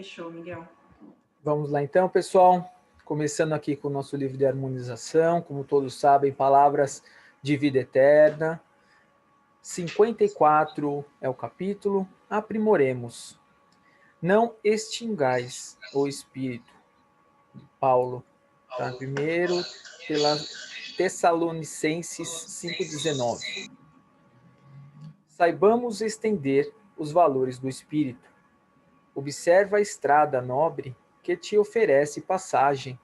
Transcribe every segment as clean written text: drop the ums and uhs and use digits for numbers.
Fechou, Miguel. Vamos lá então, pessoal. Começando aqui com o nosso livro de harmonização, como todos sabem, palavras de vida eterna. 54 é o capítulo. Aprimoremos. Não extingais o espírito. De Paulo. Tá? Primeiro, Tessalonicenses 5,19. Saibamos estender os valores do espírito. Observa a estrada nobre que te oferece passagem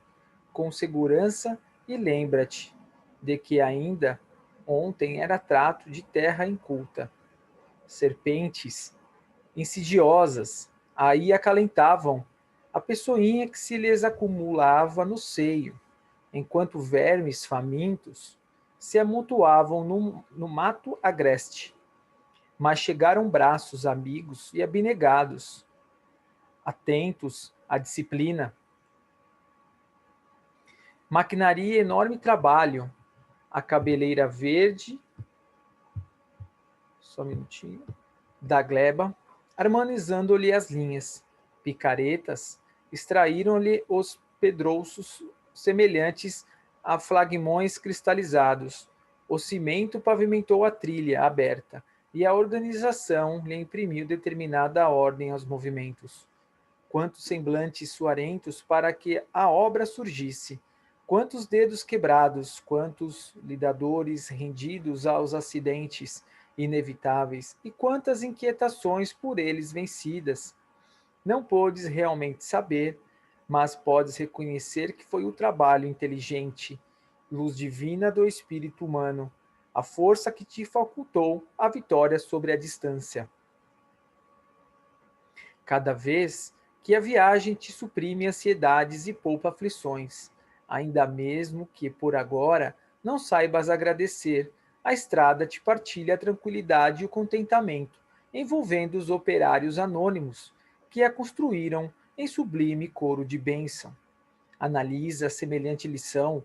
com segurança e lembra-te de que ainda ontem era trato de terra inculta. Serpentes insidiosas aí acalentavam a pessoinha que se lhes acumulava no seio, enquanto vermes famintos se amontoavam no mato agreste. Mas chegaram braços amigos e abnegados, atentos à disciplina. Maquinaria, enorme trabalho, a cabeleira verde, só um minutinho, da gleba, harmonizando-lhe as linhas. Picaretas extraíram-lhe os pedrouços semelhantes a flagmões cristalizados. O cimento pavimentou a trilha aberta, e a organização lhe imprimiu determinada ordem aos movimentos. Quantos semblantes suarentos para que a obra surgisse, quantos dedos quebrados, quantos lidadores rendidos aos acidentes inevitáveis, e quantas inquietações por eles vencidas. Não podes realmente saber, mas podes reconhecer que foi o trabalho inteligente, luz divina do espírito humano, a força que te facultou a vitória sobre a distância. Cada vez que a viagem te suprime ansiedades e poupa aflições, ainda mesmo que por agora não saibas agradecer, a estrada te partilha a tranquilidade e o contentamento, envolvendo os operários anônimos que a construíram em sublime coro de bênção. Analisa a semelhante lição,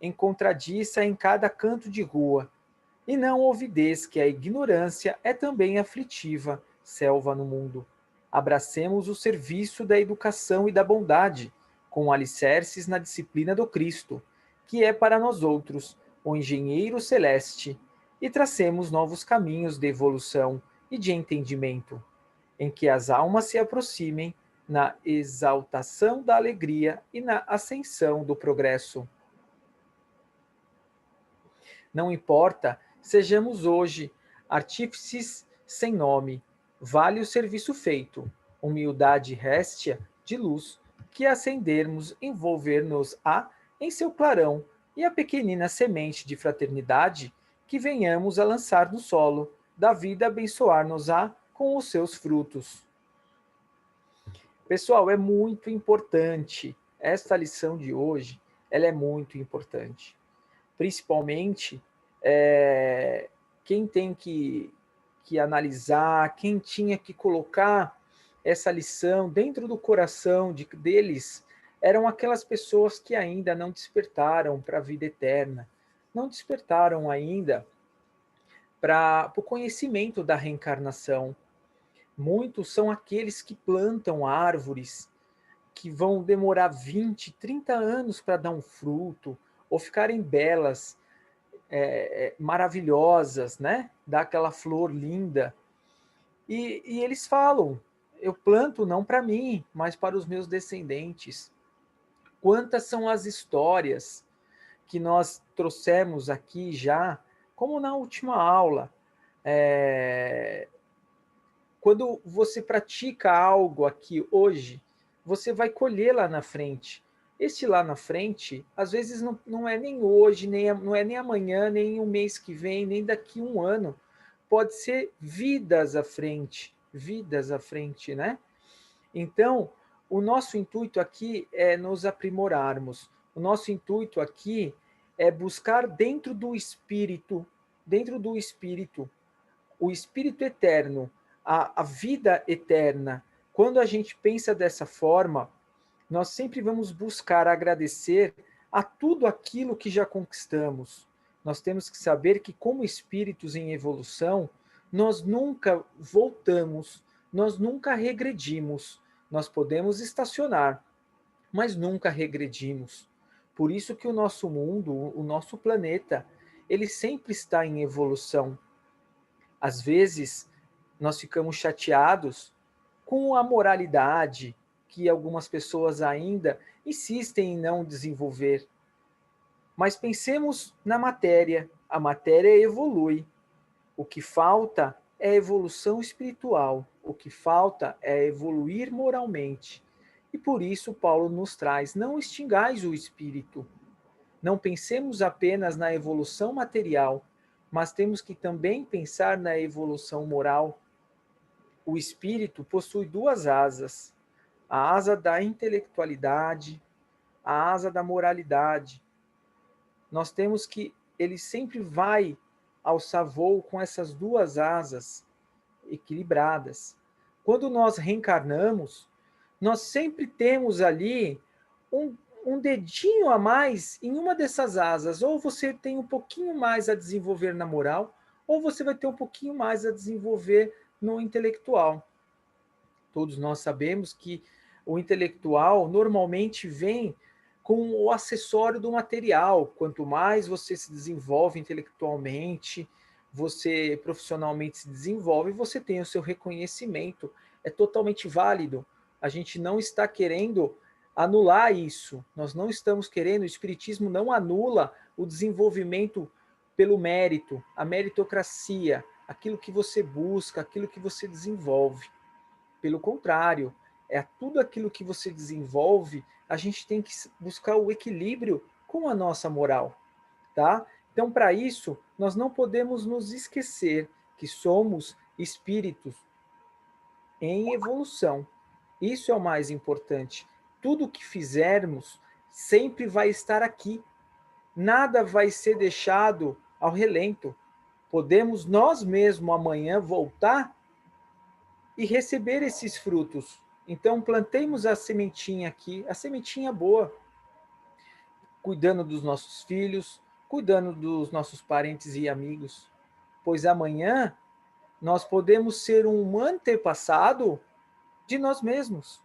encontradiça em cada canto de rua, e não ouvides que a ignorância é também aflitiva, selva no mundo. Abracemos o serviço da educação e da bondade, com alicerces na disciplina do Cristo, que é para nós outros o engenheiro celeste, e tracemos novos caminhos de evolução e de entendimento, em que as almas se aproximem na exaltação da alegria e na ascensão do progresso. Não importa, sejamos hoje artífices sem nome, vale o serviço feito, humildade réstia de luz, que acendermos envolver-nos-á em seu clarão, e a pequenina semente de fraternidade que venhamos a lançar no solo, da vida abençoar-nos-á com os seus frutos. Pessoal, é muito importante, esta lição de hoje, ela é muito importante. Principalmente, quem tem que analisar, quem tinha que colocar essa lição dentro do coração deles, eram aquelas pessoas que ainda não despertaram para a vida eterna, não despertaram ainda para o conhecimento da reencarnação. Muitos são aqueles que plantam árvores que vão demorar 20, 30 anos para dar um fruto, ou ficarem belas, maravilhosas, né? Dá aquela flor linda. E eles falam, eu planto não para mim, mas para os meus descendentes. Quantas são as histórias que nós trouxemos aqui já, como na última aula. Quando você pratica algo aqui hoje, você vai colher lá na frente. Este lá na frente, às vezes não é nem hoje, não é nem amanhã, nem um mês que vem, nem daqui um ano. Pode ser vidas à frente, né? Então, o nosso intuito aqui é nos aprimorarmos. O nosso intuito aqui é buscar dentro do espírito, o espírito eterno, a vida eterna. Quando a gente pensa dessa forma, nós sempre vamos buscar agradecer a tudo aquilo que já conquistamos. Nós temos que saber que, como espíritos em evolução, nós nunca voltamos, nós nunca regredimos, Nós podemos estacionar, mas nunca regredimos. Por isso que o nosso mundo, o nosso planeta, ele sempre está em evolução. Às vezes, nós ficamos chateados com a moralidade que algumas pessoas ainda insistem em não desenvolver. Mas pensemos na matéria. A matéria evolui. O que falta é evolução espiritual. O que falta é evoluir moralmente. E por isso Paulo nos traz: não extingais o espírito. Não pensemos apenas na evolução material, mas temos que também pensar na evolução moral. O espírito possui duas asas: a asa da intelectualidade, a asa da moralidade. Nós temos que ele sempre vai alçar voo com essas duas asas equilibradas. Quando nós reencarnamos, nós sempre temos ali um dedinho a mais em uma dessas asas. Ou você tem um pouquinho mais a desenvolver na moral, ou você vai ter um pouquinho mais a desenvolver no intelectual. Todos nós sabemos que o intelectual normalmente vem com o acessório do material. Quanto mais você se desenvolve intelectualmente, você profissionalmente se desenvolve, você tem o seu reconhecimento. É totalmente válido. A gente não está querendo anular isso. Nós não estamos querendo, o Espiritismo não anula o desenvolvimento pelo mérito, a meritocracia, aquilo que você busca, aquilo que você desenvolve. Pelo contrário, é tudo aquilo que você desenvolve, a gente tem que buscar o equilíbrio com a nossa moral, tá? Então, para isso, nós não podemos nos esquecer que somos espíritos em evolução. Isso é o mais importante. Tudo que fizermos sempre vai estar aqui. Nada vai ser deixado ao relento. Podemos nós mesmos amanhã voltar e receber esses frutos. Então, plantemos a sementinha aqui, a sementinha boa, cuidando dos nossos filhos, cuidando dos nossos parentes e amigos, pois amanhã nós podemos ser um antepassado de nós mesmos.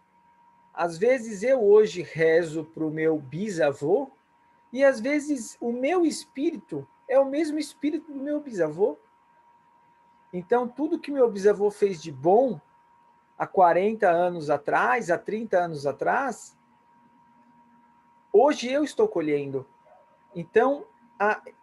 Às vezes eu hoje rezo para o meu bisavô e às vezes o meu espírito é o mesmo espírito do meu bisavô. Então, tudo que meu bisavô fez de bom há 40 anos atrás, há 30 anos atrás, hoje eu estou colhendo. Então,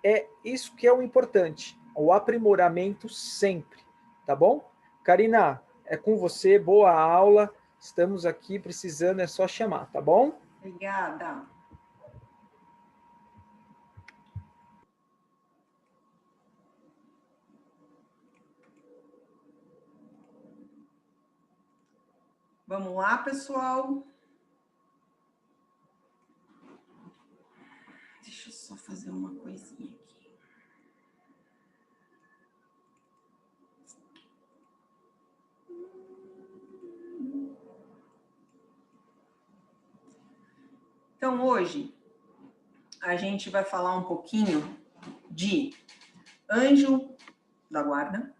é isso que é o importante, o aprimoramento sempre, tá bom? Karina, é com você, boa aula, estamos aqui precisando, é só chamar, tá bom? Obrigada. Vamos lá, pessoal. Deixa eu só fazer uma coisinha aqui. Então, hoje, a gente vai falar um pouquinho de anjo da guarda,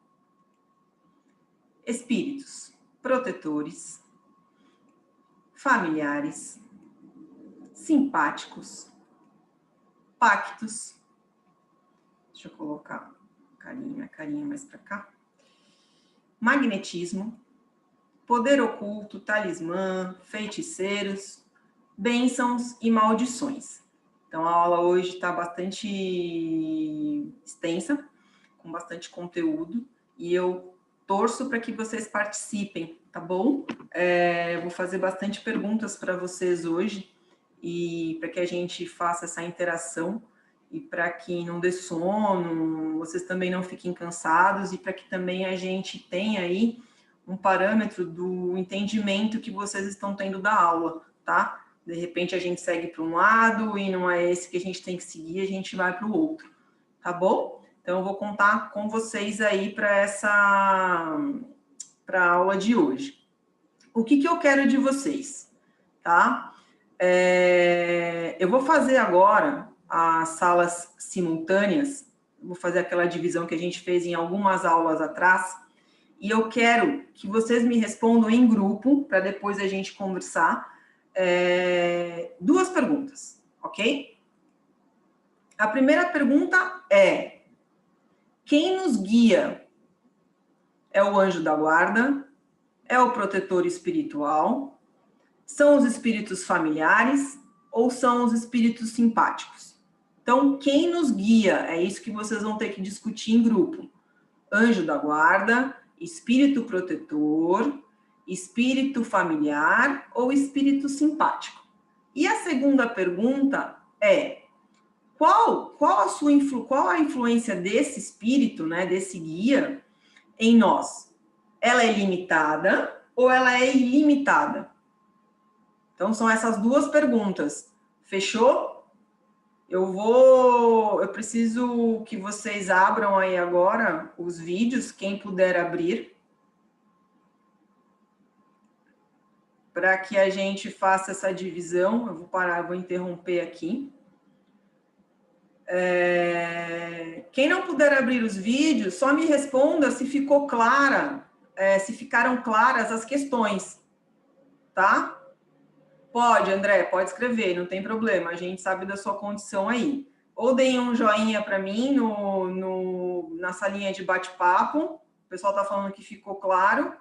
espíritos protetores, familiares, simpáticos, pactos. Deixa eu colocar a carinha mais para cá. Magnetismo, poder oculto, talismã, feiticeiros, bênçãos e maldições. Então, a aula hoje está bastante extensa, com bastante conteúdo, e eu torço para que vocês participem, tá bom? Eu vou fazer bastante perguntas para vocês hoje, e para que a gente faça essa interação, e para que não dê sono, vocês também não fiquem cansados, e para que também a gente tenha aí um parâmetro do entendimento que vocês estão tendo da aula, tá? De repente a gente segue para um lado e não é esse que a gente tem que seguir, a gente vai para o outro, tá bom? Então eu vou contar com vocês aí para a aula de hoje. O que eu quero de vocês, tá? Eu vou fazer agora as salas simultâneas, vou fazer aquela divisão que a gente fez em algumas aulas atrás, e eu quero que vocês me respondam em grupo, para depois a gente conversar. 2 perguntas, ok? A primeira pergunta é: quem nos guia? É o anjo da guarda? É o protetor espiritual? São os espíritos familiares? Ou são os espíritos simpáticos? Então, quem nos guia? É isso que vocês vão ter que discutir em grupo. Anjo da guarda, espírito protetor, espírito familiar ou espírito simpático? E a segunda pergunta é: qual a influência desse espírito, né, desse guia, em nós? Ela é limitada ou ela é ilimitada? Então, são essas 2 perguntas. Fechou? Eu preciso que vocês abram aí agora os vídeos, quem puder abrir, para que a gente faça essa divisão. Eu vou parar, vou interromper aqui. Quem não puder abrir os vídeos, só me responda se ficou clara, se ficaram claras as questões, tá? Pode, André, pode escrever, não tem problema, a gente sabe da sua condição aí. Ou deem um joinha para mim na salinha de bate-papo, o pessoal está falando que ficou claro,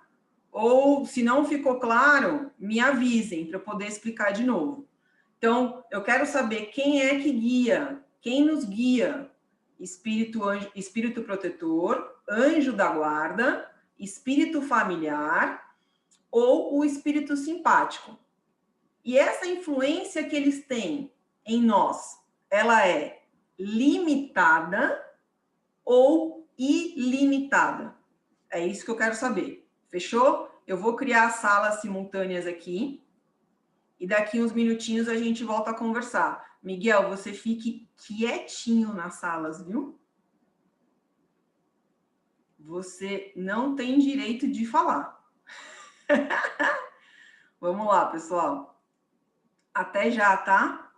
ou se não ficou claro, me avisem para eu poder explicar de novo. Então, eu quero saber quem é que guia, quem nos guia? Espírito protetor, anjo da guarda, espírito familiar ou o espírito simpático? E essa influência que eles têm em nós, ela é limitada ou ilimitada? É isso que eu quero saber. Fechou? Eu vou criar salas simultâneas aqui e daqui uns minutinhos a gente volta a conversar. Miguel, você fique quietinho nas salas, viu? Você não tem direito de falar. Vamos lá, pessoal. Até já, tá?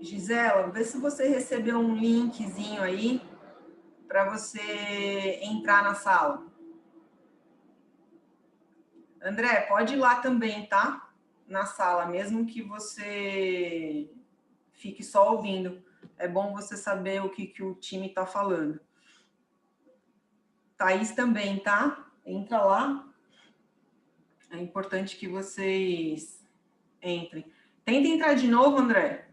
Gisela, vê se você recebeu um linkzinho aí para você entrar na sala. André, pode ir lá também, tá? Na sala, mesmo que você fique só ouvindo. É bom você saber o que o time está falando. Thaís também, tá? Entra lá. É importante que vocês entrem. Tenta entrar de novo, André.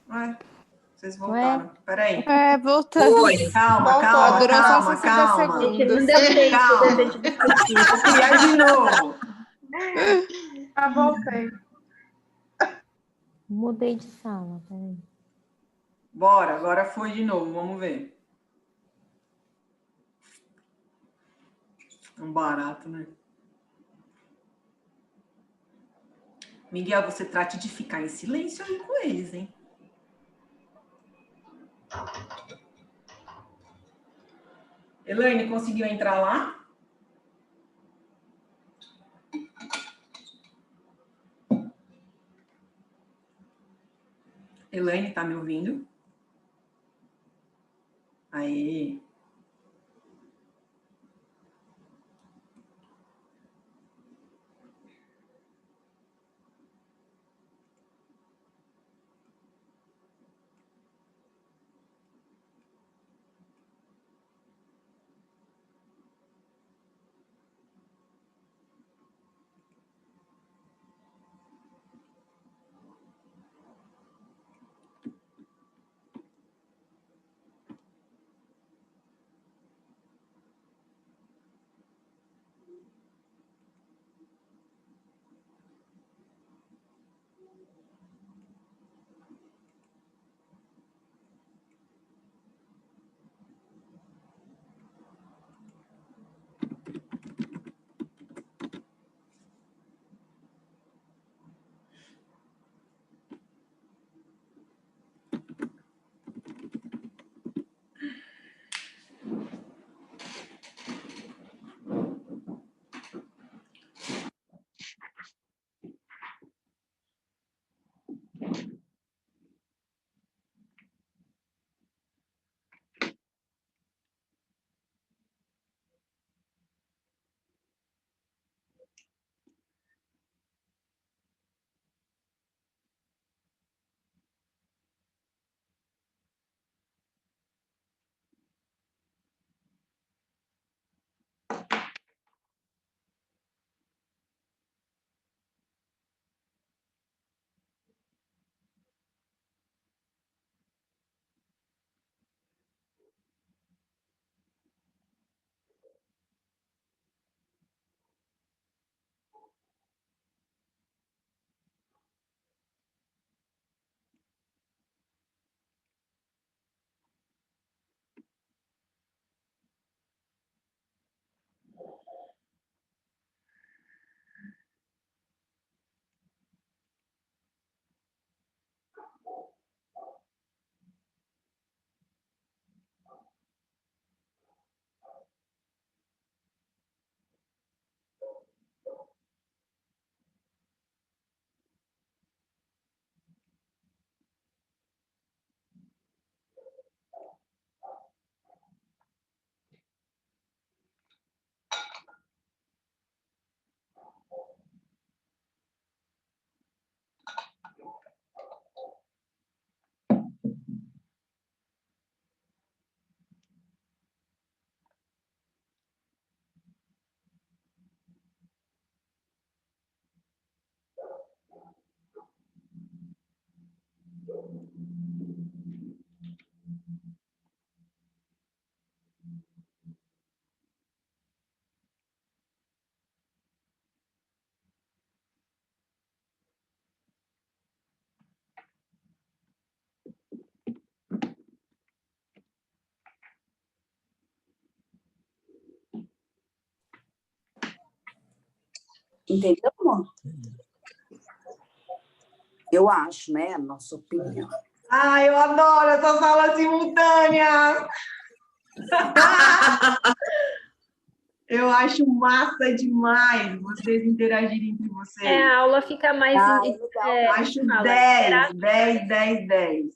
Ué, vocês voltaram. Peraí. Voltando. Oi, calma, Voltou, calma, durou só calma, 60 calma. segundos. Não deu tempo Calma. da gente discutir. Vou criar de novo. Voltei. Mudei de sala, peraí. Bora, agora foi de novo, vamos ver. Um barato, né? Miguel, você trate de ficar em silêncio aí com eles, hein? Elaine, conseguiu entrar lá? Elaine, tá me ouvindo? Aí. Entendeu, amor? Eu acho, né? A nossa opinião. Ai, eu adoro essas aulas simultâneas! Eu acho massa demais vocês interagirem entre vocês. A aula fica mais... Acho 10.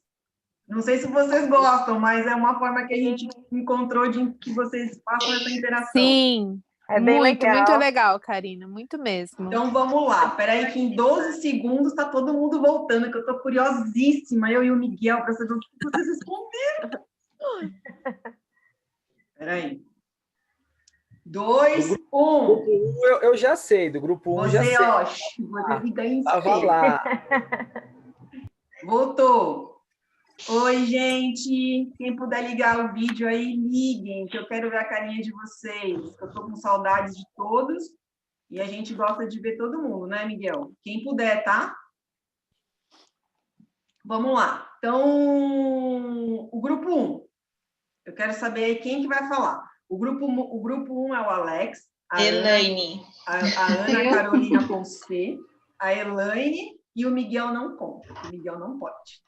Não sei se vocês gostam, mas é uma forma que a gente encontrou de que vocês façam essa interação. Sim, muito legal, Karina, muito mesmo. Então, vamos lá. Espera aí que em 12 segundos está todo mundo voltando, que eu estou curiosíssima, eu e o Miguel, para saber o que vocês responderam. Espera aí. 2, 1. Eu já sei, do grupo 1 já sei. Você fica em Tava lá. Voltou. Oi, gente. Quem puder ligar o vídeo aí, liguem, que eu quero ver a carinha de vocês. Eu estou com saudades de todos e a gente gosta de ver todo mundo, né, Miguel? Quem puder, tá? Vamos lá. Então, o grupo 1. Eu quero saber aí quem que vai falar. O grupo 1 é o Alex, a Elaine. a Ana Carolina com C, a Elaine e o Miguel não conta. O Miguel não pode.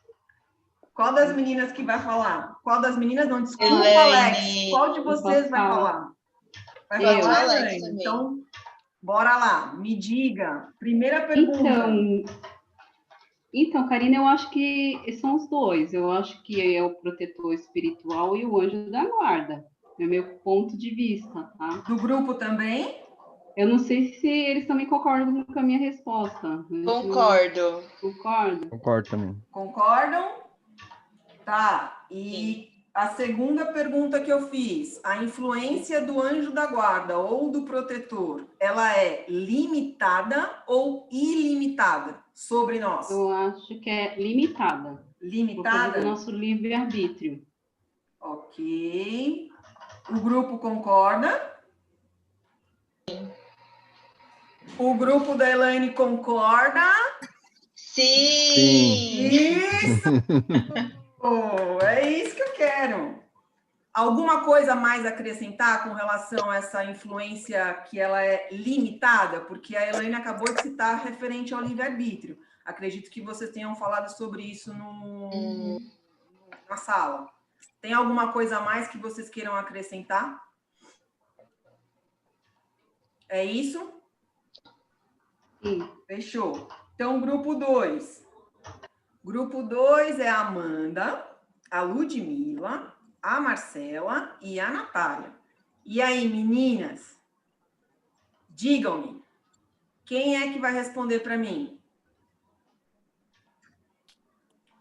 Qual das meninas que vai falar? Qual das meninas não? Desculpa, Elaine. Alex. Qual de vocês vai falar? Vai falar, Alex Elaine? também. Então, bora lá. Me diga. Primeira pergunta. Então, Karina, eu acho que são os dois. Eu acho que é o protetor espiritual e o anjo da guarda. É o meu ponto de vista, tá? Do grupo também? Eu não sei se eles também concordam com a minha resposta. Concordo. Concordo? Concordo também. Concordam? Tá. E a segunda pergunta que eu fiz, a influência do anjo da guarda ou do protetor, ela é limitada ou ilimitada sobre nós? Eu acho que é limitada. Limitada? Por causa do nosso livre-arbítrio. Ok. O grupo concorda? O grupo da Elaine concorda? Sim! Isso! É isso que eu quero. Alguma coisa mais a acrescentar com relação a essa influência que ela é limitada? Porque a Elaine acabou de citar referente ao livre-arbítrio. Acredito que vocês tenham falado sobre isso na sala. Tem alguma coisa a mais que vocês queiram acrescentar? É isso? Sim. Fechou. Então, grupo 2. Grupo 2 é a Amanda, a Ludmila, a Marcela e a Natália. E aí, meninas? Digam-me. Quem é que vai responder para mim?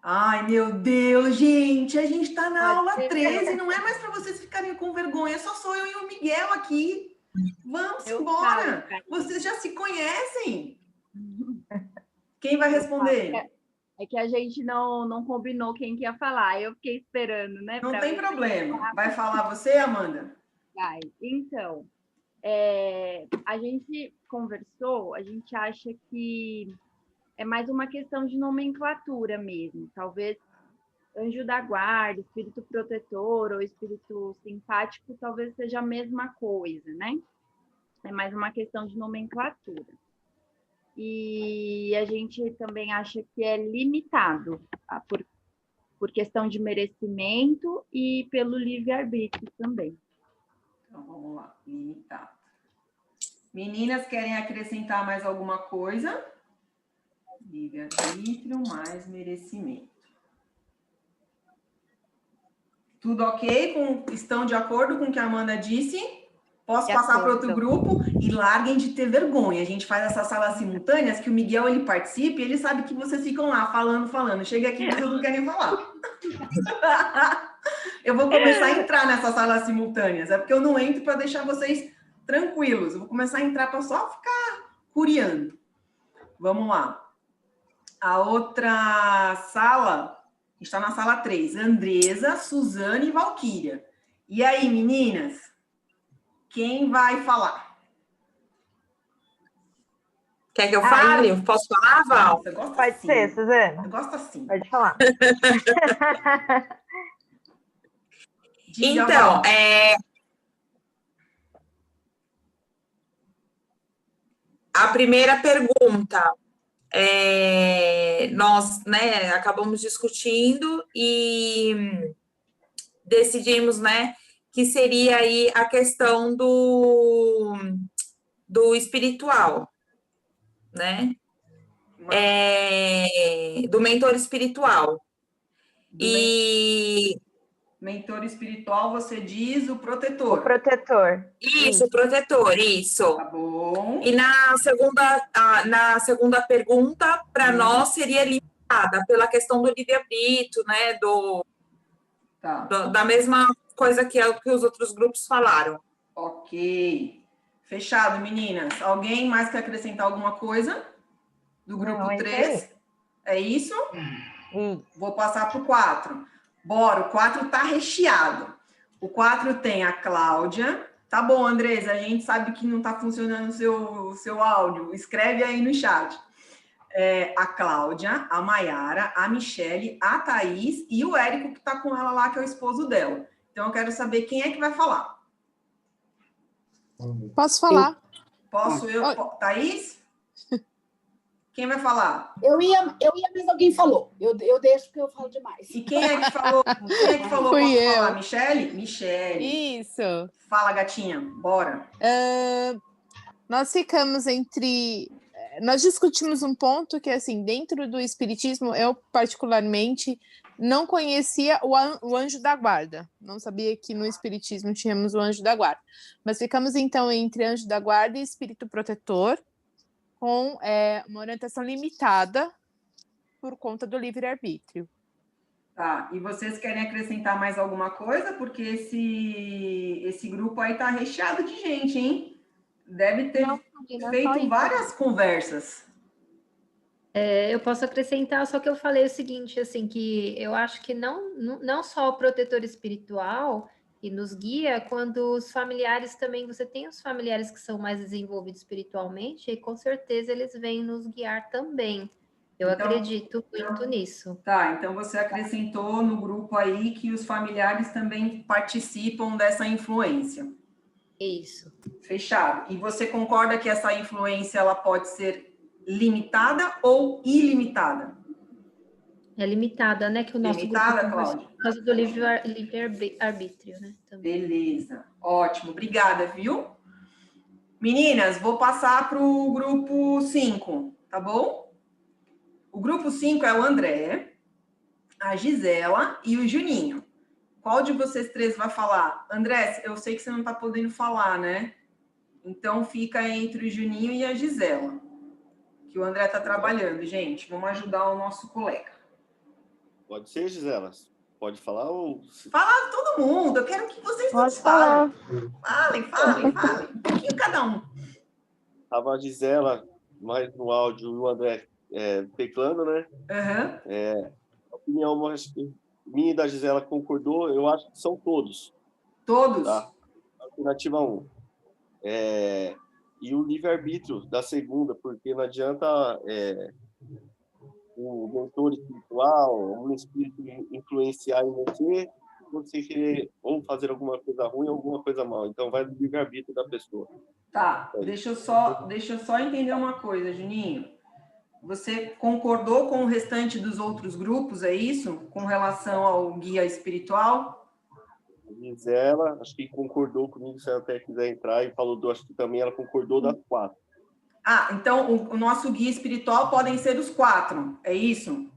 Ai, meu Deus, gente, a gente está na aula 13, não é mais para vocês ficarem com vergonha, só sou eu e o Miguel aqui. Vamos embora. Vocês já se conhecem. Quem vai responder? É que a gente não combinou quem que ia falar, eu fiquei esperando, né? Não tem problema. Vai falar você, Amanda? Vai. Então, a gente conversou, a gente acha que é mais uma questão de nomenclatura mesmo. Talvez anjo da guarda, espírito protetor ou espírito simpático talvez seja a mesma coisa, né? É mais uma questão de nomenclatura. E a gente também acha que é limitado, tá? Por questão de merecimento e pelo livre-arbítrio também. Então, vamos lá. Limitado. Meninas, querem acrescentar mais alguma coisa? Livre-arbítrio mais merecimento. Tudo ok? Estão de acordo com o que a Amanda disse? Posso passar para outro grupo? E larguem de ter vergonha. A gente faz essas salas simultâneas que o Miguel ele participa e ele sabe que vocês ficam lá falando. Chega aqui e vocês não querem falar. Eu vou começar a entrar nessas salas simultâneas. É porque eu não entro para deixar vocês tranquilos. Eu vou começar a entrar para só ficar curiando. Vamos lá. A outra sala está na sala 3. Andresa, Suzane e Valquíria. E aí, meninas? Quem vai falar? Quer que eu fale? Posso falar, Val? Pode assim. ser, Suzana. Eu gosto assim. Pode falar. Diga, Então, Val. A primeira pergunta, nós, né, acabamos discutindo e decidimos, né, que seria aí a questão do espiritual, né? Do mentor espiritual. Mentor espiritual, você diz o protetor. O protetor. Isso, o protetor, isso. Tá bom. E na segunda pergunta, para nós, seria limitada pela questão do livre-arbítrio, né? Da mesma coisa que os outros grupos falaram. Ok. Fechado, meninas. Alguém mais quer acrescentar alguma coisa? Do grupo 3? É isso? Vou passar para o 4. Bora, o 4 está recheado. O 4 tem a Cláudia. Tá bom, Andresa, a gente sabe que não está funcionando o seu áudio. Escreve aí no chat. A Cláudia, a Maiara, a Michele, a Thaís e o Érico, que está com ela lá, que é o esposo dela. Então, eu quero saber quem é que vai falar. Posso falar? Posso eu? Thaís? Quem vai falar? Eu ia, mas alguém falou. Eu deixo porque eu falo demais. E quem é que falou? Quem é que falou? Fui Posso eu. falar? Michele? Michele. Isso. Fala, gatinha. Bora. Nós ficamos entre... Nós discutimos um ponto que, assim, dentro do espiritismo, eu particularmente não conhecia o anjo da guarda. Não sabia que no espiritismo tínhamos o anjo da guarda. Mas ficamos, então, entre anjo da guarda e espírito protetor, com uma orientação limitada por conta do livre-arbítrio. Tá, e vocês querem acrescentar mais alguma coisa? Porque esse grupo aí tá recheado de gente, hein? Deve ter feito várias conversas. Eu posso acrescentar, só que eu falei o seguinte, assim, que eu acho que não só o protetor espiritual que nos guia, quando os familiares também, você tem os familiares que são mais desenvolvidos espiritualmente, e com certeza eles vêm nos guiar também. Eu acredito muito nisso. Tá, então você acrescentou no grupo aí que os familiares também participam dessa influência. Isso. Fechado. E você concorda que essa influência ela pode ser limitada ou ilimitada? É limitada, né? Que o nosso limitada, grupo, Cláudia? por causa do livre-arbítrio, né? Também. Beleza. Ótimo. Obrigada, viu? Meninas, vou passar para o grupo 5, tá bom? O grupo 5 é o André, a Gisela e o Juninho. Qual de vocês três vai falar? André, eu sei que você não está podendo falar, né? Então, fica entre o Juninho e a Gisela, que o André está trabalhando, gente. Vamos ajudar o nosso colega. Pode ser, Gisela? Pode falar ou... Fala todo mundo. Eu quero que vocês todos falar. falem. Falem. Um pouquinho cada um. Tava a Gisela mais no áudio e o André teclando, né? Uhum. A opinião, acho que minha e da Gisela concordou, eu acho que são todos. Todos? Tá? Alternativa 1. E o livre-arbítrio da segunda, porque não adianta o mentor espiritual, um espírito influenciar em você querer ou fazer alguma coisa ruim ou alguma coisa mal. Então, vai do livre-arbítrio da pessoa. Tá, deixa eu só entender uma coisa, Juninho. Você concordou com o restante dos outros grupos, é isso? Com relação ao guia espiritual? Gisela, acho que concordou comigo, se ela até quiser entrar, e falou, acho que também ela concordou das 4. Ah, então o nosso guia espiritual podem ser os 4, é isso?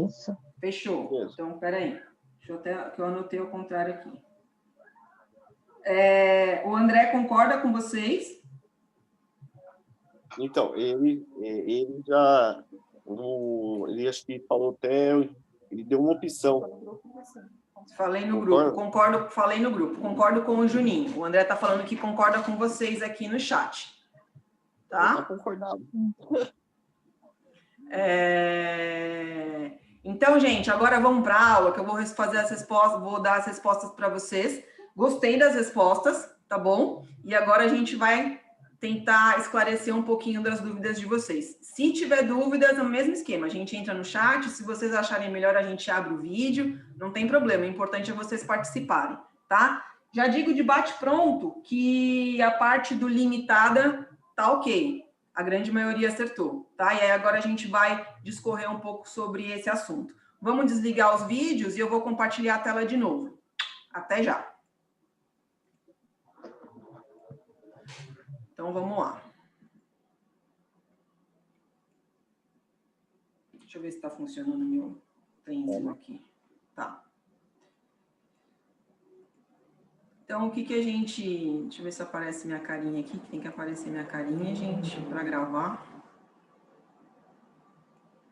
Isso. Fechou. Isso. Então, peraí. Deixa eu até que eu anotei ao contrário aqui. O André concorda com vocês? Então, ele já... ele acho que falou até... Ele deu uma opção. Falei no grupo. Falei no grupo. Concordo com o Juninho. O André está falando que concorda com vocês aqui no chat. Tá? Tá concordado. Então, gente, agora vamos para a aula, que eu vou fazer as respostas, vou dar as respostas para vocês. Gostei das respostas, tá bom? E agora a gente vai tentar esclarecer um pouquinho das dúvidas de vocês. Se tiver dúvidas, é o mesmo esquema. A gente entra no chat, se vocês acharem melhor, a gente abre o vídeo. Não tem problema, o importante é vocês participarem, tá? Já digo de bate-pronto que a parte do limitada tá ok. A grande maioria acertou, tá? E aí agora a gente vai discorrer um pouco sobre esse assunto. Vamos desligar os vídeos e eu vou compartilhar a tela de novo. Até já. Então, vamos lá. Deixa eu ver se está funcionando o meu trenzinho aqui. Tá. Então, o que que a gente... Deixa eu ver se aparece minha carinha aqui, que tem que aparecer minha carinha, gente, para gravar.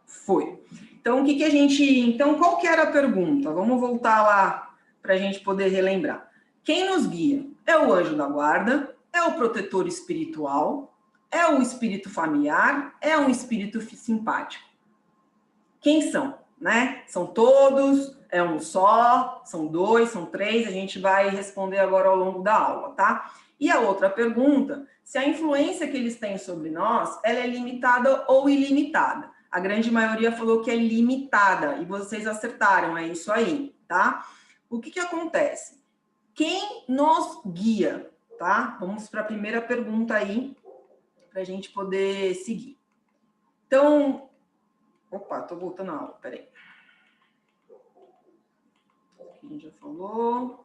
Foi. Então, o que que a gente... Então, qual que era a pergunta? Vamos voltar lá para a gente poder relembrar. Quem nos guia? É o anjo da guarda? É o protetor espiritual? É o espírito familiar? É um espírito simpático? Quem são? Né? São todos? É um só? São dois? São três? A gente vai responder agora ao longo da aula, tá? E a outra pergunta, se a influência que eles têm sobre nós, ela é limitada ou ilimitada? A grande maioria falou que é limitada, e vocês acertaram, é isso aí, tá? O que que acontece? Quem nos guia? Tá? Vamos para a primeira pergunta aí, para a gente poder seguir. Então, opa, estou voltando à aula, peraí. Aqui a gente já falou.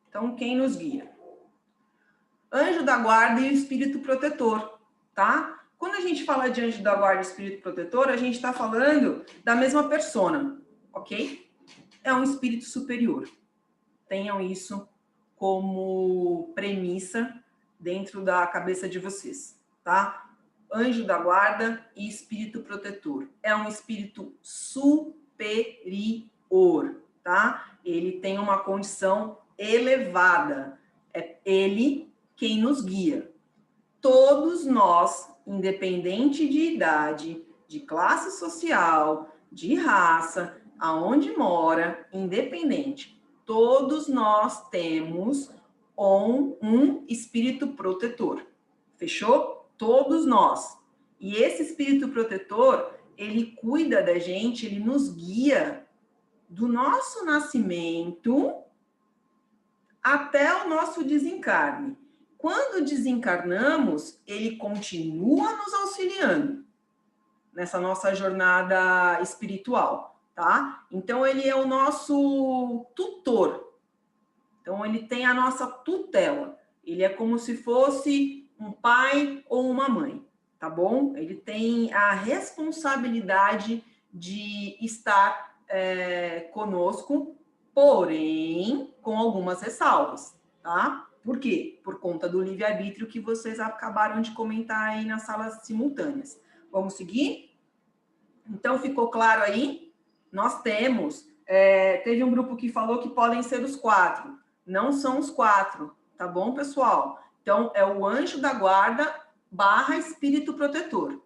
Então, quem nos guia? Anjo da guarda e o espírito protetor, tá? Quando a gente fala de anjo da guarda e espírito protetor, a gente está falando da mesma persona, ok? É um espírito superior. Tenham isso como premissa dentro da cabeça de vocês, tá? Anjo da guarda e espírito protetor. É um espírito superior, tá? Ele tem uma condição elevada. É ele quem nos guia. Todos nós, independente de idade, de classe social, de raça, aonde mora, independente, todos nós temos um espírito protetor. Fechou? Todos nós. E esse espírito protetor, ele cuida da gente, ele nos guia do nosso nascimento até o nosso desencarne. Quando desencarnamos, ele continua nos auxiliando nessa nossa jornada espiritual. Tá? Então, ele é o nosso tutor. Então, ele tem a nossa tutela. Ele é como se fosse um pai ou uma mãe, tá bom? Ele tem a responsabilidade de estar conosco, porém, com algumas ressalvas, tá? Por quê? Por conta do livre-arbítrio que vocês acabaram de comentar aí nas salas simultâneas. Vamos seguir? Então, ficou claro aí? Nós temos, teve um grupo que falou que podem ser os 4. Não são os 4, tá bom, pessoal? Então, é o anjo da guarda / espírito protetor,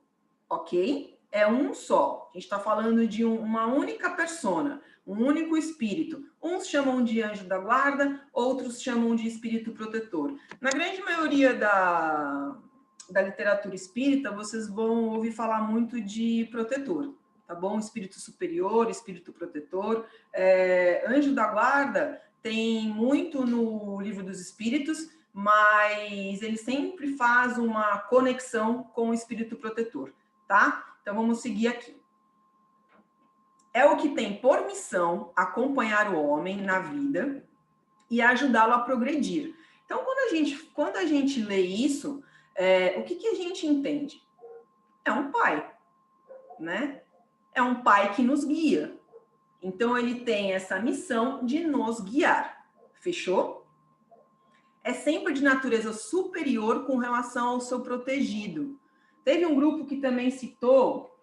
ok? É um só. A gente está falando de uma única persona, um único espírito. Uns chamam de anjo da guarda, outros chamam de espírito protetor. Na grande maioria da literatura espírita, vocês vão ouvir falar muito de protetor. Tá bom? Espírito superior, espírito protetor. Anjo da guarda tem muito no Livro dos Espíritos, mas ele sempre faz uma conexão com o espírito protetor, tá? Então, vamos seguir aqui. É o que tem por missão acompanhar o homem na vida e ajudá-lo a progredir. Então, quando a gente lê isso, o que a gente entende? É um pai, né? É um pai que nos guia. Então, ele tem essa missão de nos guiar. Fechou? É sempre de natureza superior com relação ao seu protegido. Teve um grupo que também citou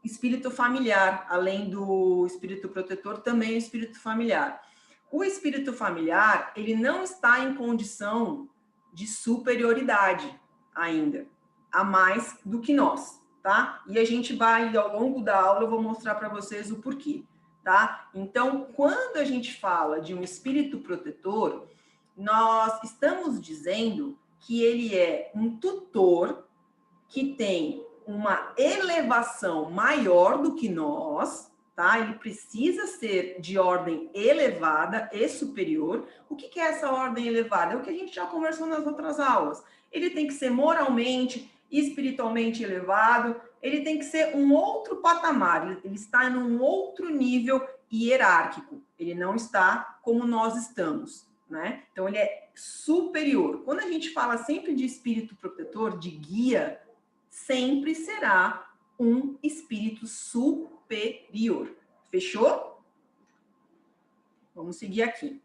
espírito familiar, além do espírito protetor, também o espírito familiar. O espírito familiar, ele não está em condição de superioridade ainda. a mais do que nós, tá? E a gente vai, ao longo da aula, eu vou mostrar para vocês o porquê, tá? Então, quando a gente fala de um espírito protetor, nós estamos dizendo que ele é um tutor que tem uma elevação maior do que nós, tá? Ele precisa ser de ordem elevada e superior. O que é essa ordem elevada? É o que a gente já conversou nas outras aulas. Ele tem que ser moralmente, espiritualmente elevado, ele tem que ser um outro patamar, ele está num outro nível hierárquico, ele não está como nós estamos, né? Então, ele é superior. Quando a gente fala sempre de espírito protetor, de guia, sempre será um espírito superior. Fechou? Vamos seguir aqui.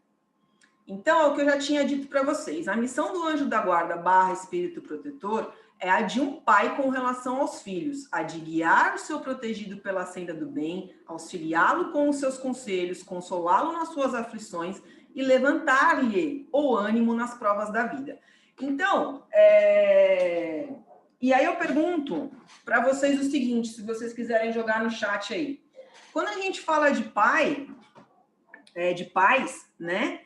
Então, é o que eu já tinha dito para vocês. A missão do anjo da guarda / espírito protetor é a de um pai com relação aos filhos, a de guiar o seu protegido pela senda do bem, auxiliá-lo com os seus conselhos, consolá-lo nas suas aflições e levantar-lhe o ânimo nas provas da vida. Então, e aí eu pergunto para vocês o seguinte, se vocês quiserem jogar no chat aí. Quando a gente fala de pai, de pais, né?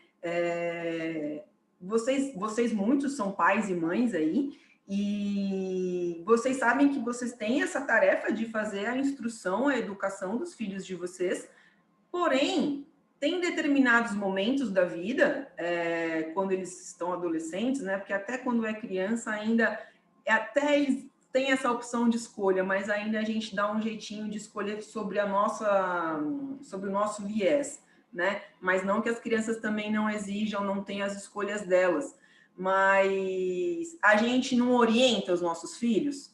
Vocês muitos são pais e mães aí, e vocês sabem que vocês têm essa tarefa de fazer a instrução, a educação dos filhos de vocês, porém, tem determinados momentos da vida, quando eles estão adolescentes, né? Porque até quando é criança ainda, até eles têm essa opção de escolha, mas ainda a gente dá um jeitinho de escolher sobre o nosso viés, né? Mas não que as crianças também não exijam, não tenham as escolhas delas, mas a gente não orienta os nossos filhos,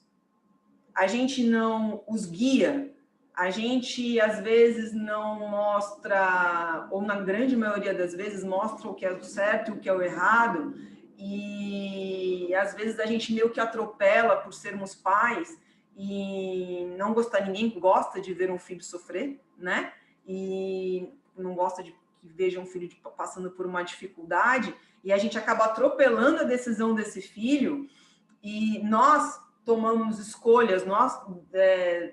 a gente não os guia, a gente às vezes não mostra, ou na grande maioria das vezes mostra o que é o certo e o que é o errado, e às vezes a gente meio que atropela por sermos pais e não gosta, ninguém gosta de ver um filho sofrer, né? E não gosta de que veja um filho passando por uma dificuldade, e a gente acaba atropelando a decisão desse filho, e nós tomamos escolhas, nós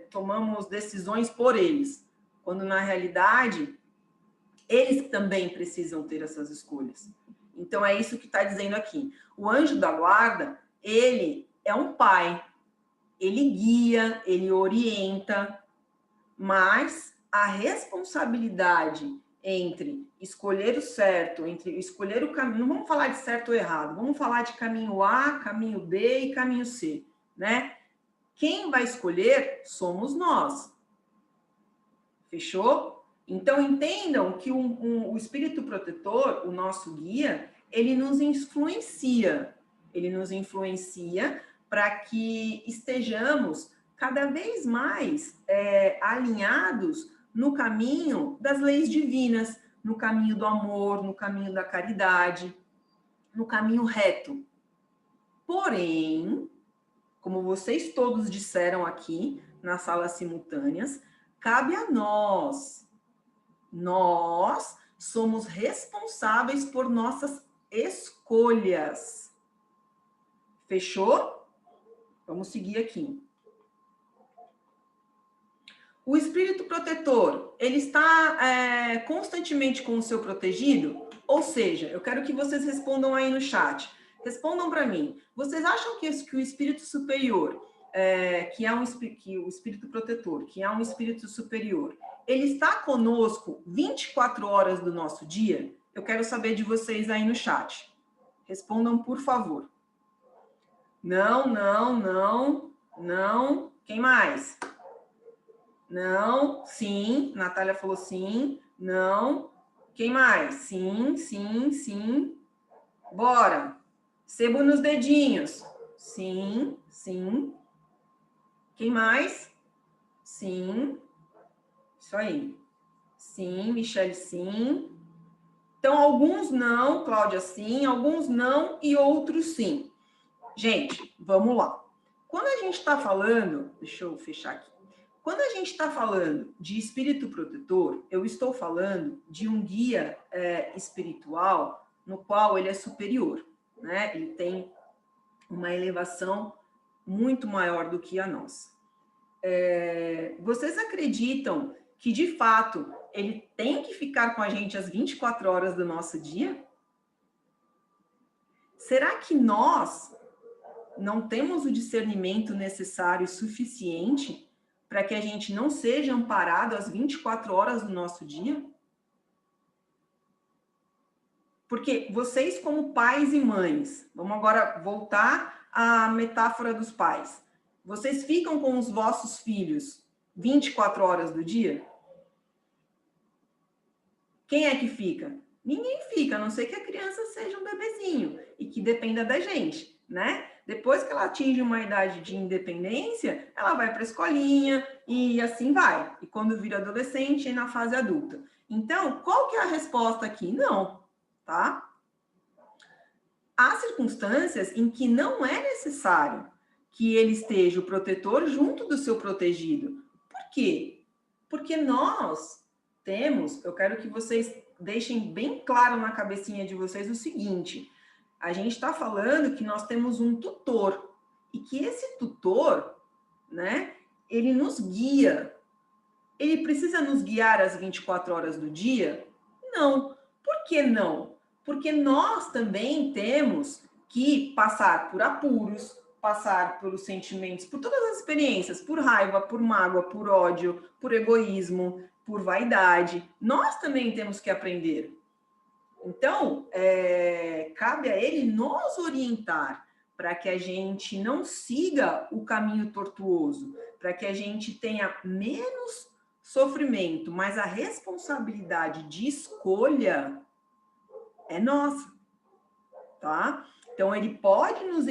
tomamos decisões por eles, quando na realidade eles também precisam ter essas escolhas. Então é isso que está dizendo aqui. O anjo da guarda, ele é um pai, ele guia, ele orienta, mas a responsabilidade entre escolher o certo, entre escolher o caminho, não vamos falar de certo ou errado, vamos falar de caminho A, caminho B e caminho C, né? Quem vai escolher somos nós. Fechou? Então, entendam que o espírito protetor, o nosso guia, ele nos influencia. Ele nos influencia para que estejamos cada vez mais alinhados no caminho das leis divinas, no caminho do amor, no caminho da caridade, no caminho reto. Porém, como vocês todos disseram aqui nas salas simultâneas, cabe a nós. Nós somos responsáveis por nossas escolhas. Fechou? Vamos seguir aqui. O espírito protetor, ele está constantemente com o seu protegido? Ou seja, eu quero que vocês respondam aí no chat. Respondam para mim. Vocês acham que o espírito superior, que o espírito protetor, que é um espírito superior, ele está conosco 24 horas do nosso dia? Eu quero saber de vocês aí no chat. Respondam, por favor. Não, não, não, não. Quem mais? Não, sim. Natália falou sim. Não. Quem mais? Sim, sim, sim. Bora. Sebo nos dedinhos. Sim, sim. Quem mais? Sim. Isso aí. Sim, Michele, sim. Então, alguns não, Cláudia, sim. Alguns não e outros sim. Gente, vamos lá. Quando a gente está falando... Deixa eu fechar aqui. Quando a gente está falando de espírito protetor, eu estou falando de um guia espiritual no qual ele é superior, né? Ele tem uma elevação muito maior do que a nossa. Vocês acreditam que, de fato, ele tem que ficar com a gente as 24 horas do nosso dia? Será que nós não temos o discernimento necessário e suficiente para que a gente não seja amparado às 24 horas do nosso dia? Porque vocês, como pais e mães, vamos agora voltar à metáfora dos pais. Vocês ficam com os vossos filhos 24 horas do dia? Quem é que fica? Ninguém fica, a não ser que a criança seja um bebezinho e que dependa da gente, né? Depois que ela atinge uma idade de independência, ela vai para a escolinha e assim vai. E quando vira adolescente, é na fase adulta. Então, qual que é a resposta aqui? Não, tá? Há circunstâncias em que não é necessário que ele esteja o protetor junto do seu protegido. Por quê? Porque nós temos, eu quero que vocês deixem bem claro na cabecinha de vocês o seguinte: a gente está falando que nós temos um tutor e que esse tutor, né, ele nos guia. Ele precisa nos guiar às 24 horas do dia? Não. Por que não? Porque nós também temos que passar por apuros, passar pelos sentimentos, por todas as experiências, por raiva, por mágoa, por ódio, por egoísmo, por vaidade. Nós também temos que aprender. Então, cabe a ele nos orientar para que a gente não siga o caminho tortuoso, para que a gente tenha menos sofrimento, mas a responsabilidade de escolha é nossa, tá? Então, ele pode nos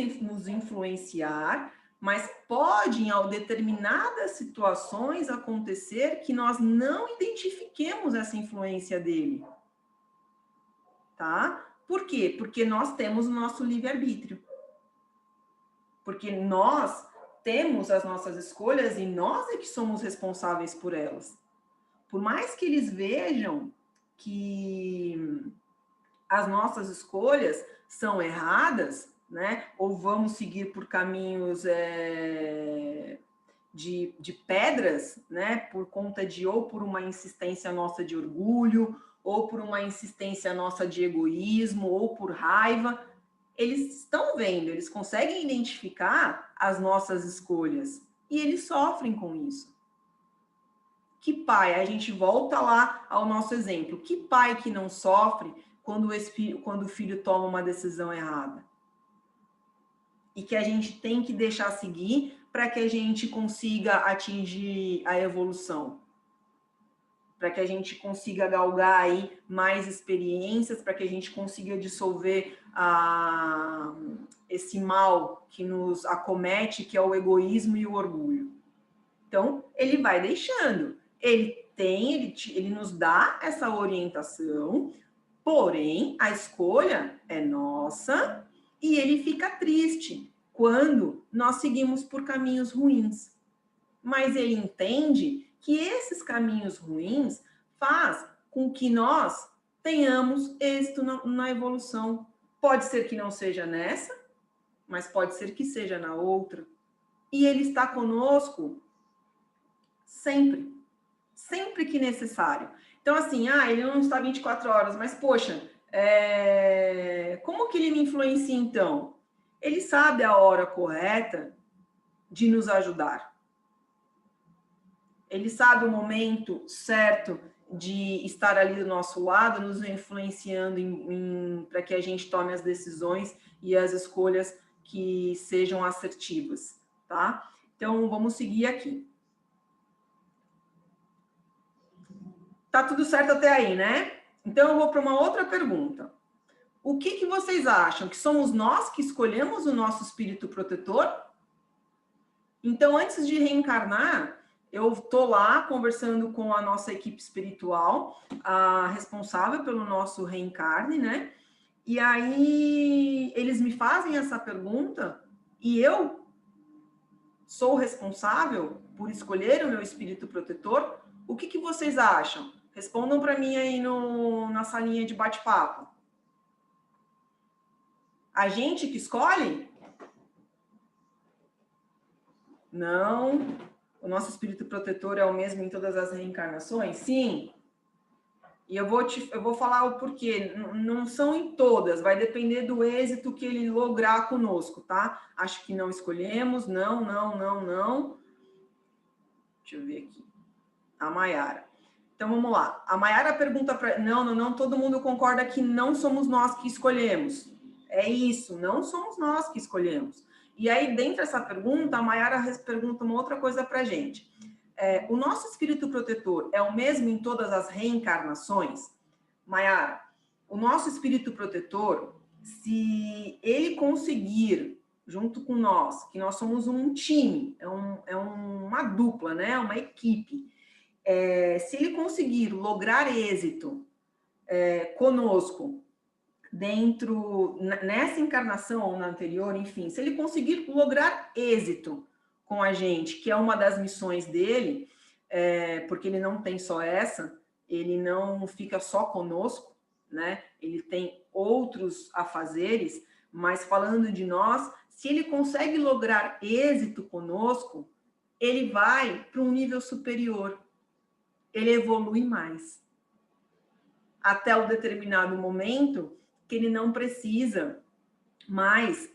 influenciar, mas pode, em determinadas situações, acontecer que nós não identifiquemos essa influência dele. Tá? Por quê? Porque nós temos o nosso livre-arbítrio. Porque nós temos as nossas escolhas e nós é que somos responsáveis por elas. Por mais que eles vejam que as nossas escolhas são erradas, né? Ou vamos seguir por caminhos de pedras, né? Por conta de, ou por uma insistência nossa de orgulho, ou por uma insistência nossa de egoísmo, ou por raiva, eles estão vendo, eles conseguem identificar as nossas escolhas e eles sofrem com isso. Que pai, a gente volta lá ao nosso exemplo, que pai que não sofre quando o filho toma uma decisão errada? E que a gente tem que deixar seguir para que a gente consiga atingir a evolução. Para que a gente consiga galgar aí mais experiências, para que a gente consiga dissolver esse mal que nos acomete, que é o egoísmo e o orgulho. Então, ele vai deixando. Ele nos dá essa orientação, porém, a escolha é nossa e ele fica triste quando nós seguimos por caminhos ruins. Mas ele entende que esses caminhos ruins faz com que nós tenhamos êxito na evolução. Pode ser que não seja nessa, mas pode ser que seja na outra. E ele está conosco sempre, sempre que necessário. Então, assim, ele não está 24 horas, mas, poxa, como que ele me influencia, então? Ele sabe a hora correta de nos ajudar. Ele sabe o momento certo de estar ali do nosso lado, nos influenciando para que a gente tome as decisões e as escolhas que sejam assertivas, tá? Então, vamos seguir aqui. Tá tudo certo até aí, né? Então, eu vou para uma outra pergunta. O que vocês acham? Que somos nós que escolhemos o nosso espírito protetor? Então, antes de reencarnar, eu estou lá conversando com a nossa equipe espiritual, a responsável pelo nosso reencarne, né? E aí eles me fazem essa pergunta e eu sou responsável por escolher o meu espírito protetor. O que vocês acham? Respondam para mim aí na salinha de bate-papo. A gente que escolhe? Não. O nosso espírito protetor é o mesmo em todas as reencarnações? Sim. E eu vou falar o porquê. Não são em todas, vai depender do êxito que ele lograr conosco, tá? Acho que não escolhemos, não. Deixa eu ver aqui. A Maiara. Então, vamos lá. A Maiara pergunta para... Não, todo mundo concorda que não somos nós que escolhemos. É isso, não somos nós que escolhemos. E aí, dentro dessa pergunta, a Maiara pergunta uma outra coisa para a gente. O nosso espírito protetor é o mesmo em todas as reencarnações? Maiara, o nosso espírito protetor, se ele conseguir, junto com nós, que nós somos um time, uma dupla, né? Uma equipe, se ele conseguir lograr êxito conosco, nessa encarnação ou na anterior, enfim, se ele conseguir lograr êxito com a gente, que é uma das missões dele, porque ele não tem só essa, ele não fica só conosco, né? Ele tem outros afazeres, mas falando de nós, se ele consegue lograr êxito conosco, ele vai para um nível superior, ele evolui mais. Até um determinado momento que ele não precisa mais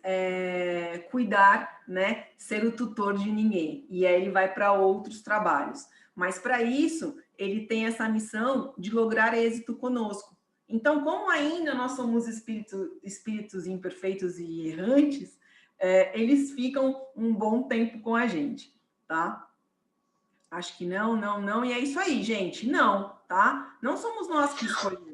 cuidar, né, ser o tutor de ninguém. E aí ele vai para outros trabalhos. Mas para isso, ele tem essa missão de lograr êxito conosco. Então, como ainda nós somos espíritos imperfeitos e errantes, eles ficam um bom tempo com a gente, tá? Acho que não. E é isso aí, gente. Não, tá? Não somos nós que escolhemos.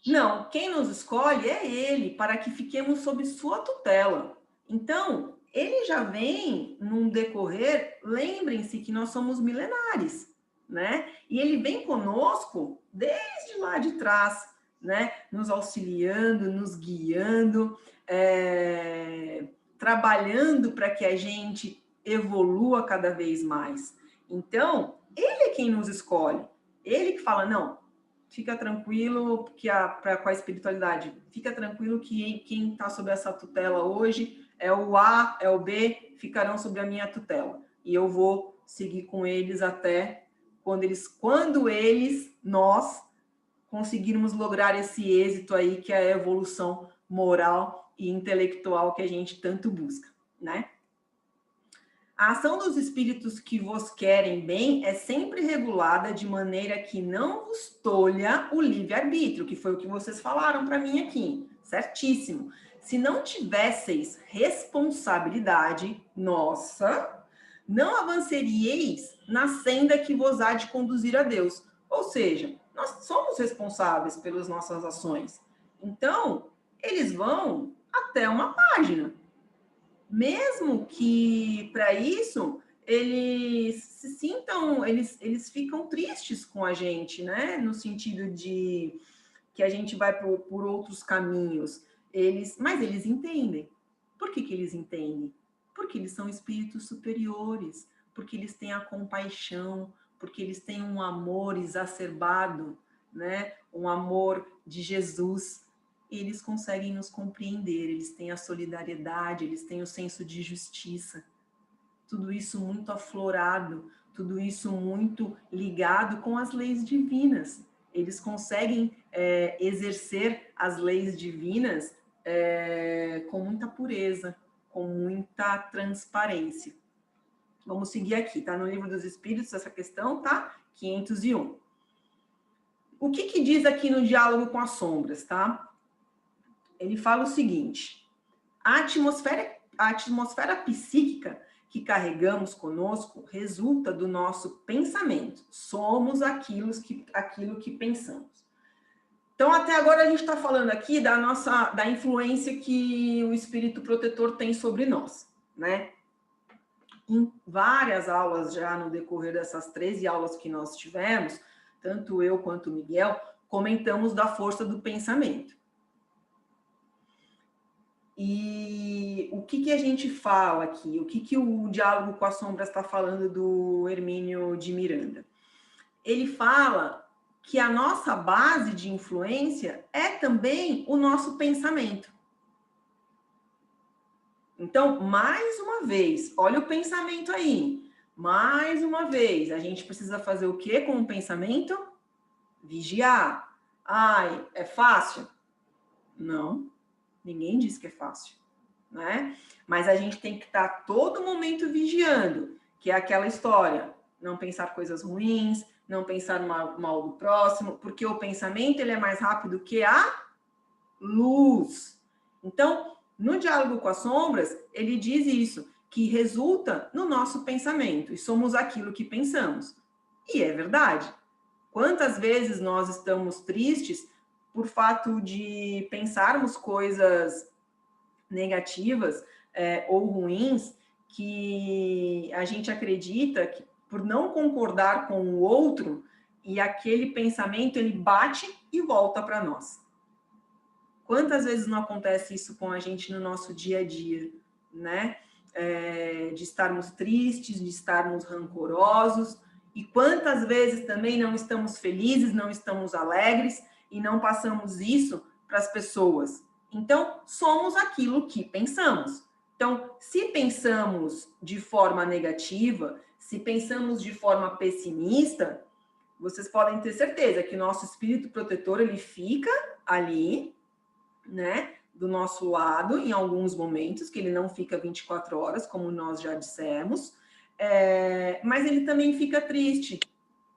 Não, quem nos escolhe é ele, para que fiquemos sob sua tutela. Então, ele já vem num decorrer, lembrem-se que nós somos milenares, né? E ele vem conosco desde lá de trás, né? Nos auxiliando, nos guiando, trabalhando para que a gente evolua cada vez mais. Então, ele é quem nos escolhe. Ele que fala, não, fica tranquilo que com a espiritualidade, fica tranquilo que quem está sob essa tutela hoje é o A, é o B, ficarão sob a minha tutela. E eu vou seguir com eles até nós conseguirmos lograr esse êxito aí, que é a evolução moral e intelectual que a gente tanto busca, né? A ação dos espíritos que vos querem bem é sempre regulada de maneira que não vos tolha o livre-arbítrio, que foi o que vocês falaram para mim aqui, certíssimo. Se não tivesseis responsabilidade nossa, não avançaríeis na senda que vos há de conduzir a Deus. Ou seja, nós somos responsáveis pelas nossas ações. Então, eles vão até uma página. Mesmo que, para isso, eles se sintam, eles ficam tristes com a gente, né? No sentido de que a gente vai por outros caminhos. Mas eles entendem. Por que eles entendem? Porque eles são espíritos superiores, porque eles têm a compaixão, porque eles têm um amor exacerbado, né? Um amor de Jesus. Eles conseguem nos compreender, eles têm a solidariedade, eles têm o senso de justiça. Tudo isso muito aflorado, tudo isso muito ligado com as leis divinas. Eles conseguem exercer as leis divinas com muita pureza, com muita transparência. Vamos seguir aqui, tá? No Livro dos Espíritos, essa questão, tá? 501. O que diz aqui no Diálogo com as Sombras, tá? Ele fala o seguinte: a atmosfera psíquica que carregamos conosco resulta do nosso pensamento. Somos aquilo que pensamos. Então, até agora, a gente está falando aqui da influência que o espírito protetor tem sobre nós, né? Em várias aulas já no decorrer dessas 13 aulas que nós tivemos, tanto eu quanto o Miguel, comentamos da força do pensamento. E o que a gente fala aqui? O que o Diálogo com as Sombras está falando do Hermínio de Miranda? Ele fala que a nossa base de influência é também o nosso pensamento. Então, mais uma vez, olha o pensamento aí. Mais uma vez, a gente precisa fazer o quê com o pensamento? Vigiar. Ai, é fácil? Não, ninguém diz que é fácil, né? Mas a gente tem que estar todo momento vigiando, que é aquela história, não pensar coisas ruins, não pensar mal do próximo, porque o pensamento ele é mais rápido que a luz. Então, no diálogo com as sombras, ele diz isso, que resulta no nosso pensamento, e somos aquilo que pensamos. E é verdade. Quantas vezes nós estamos tristes por fato de pensarmos coisas negativas ou ruins, que a gente acredita que por não concordar com o outro, e aquele pensamento ele bate e volta para nós. Quantas vezes não acontece isso com a gente no nosso dia a dia, né? De estarmos tristes, de estarmos rancorosos, e quantas vezes também não estamos felizes, não estamos alegres, e não passamos isso para as pessoas. Então, somos aquilo que pensamos. Então, se pensamos de forma negativa, se pensamos de forma pessimista, vocês podem ter certeza que o nosso espírito protetor, ele fica ali, né, do nosso lado, em alguns momentos, que ele não fica 24 horas, como nós já dissemos, mas ele também fica triste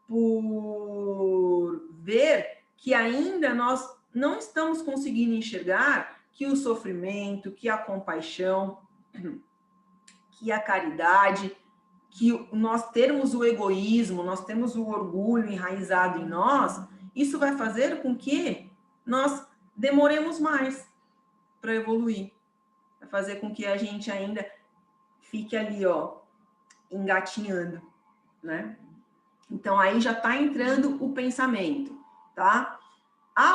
por ver que ainda nós não estamos conseguindo enxergar que o sofrimento, que a compaixão, que a caridade, que nós termos o egoísmo, nós temos o orgulho enraizado em nós, isso vai fazer com que nós demoremos mais para evoluir. Vai fazer com que a gente ainda fique ali, ó, engatinhando, né? Então, aí já está entrando o pensamento, tá?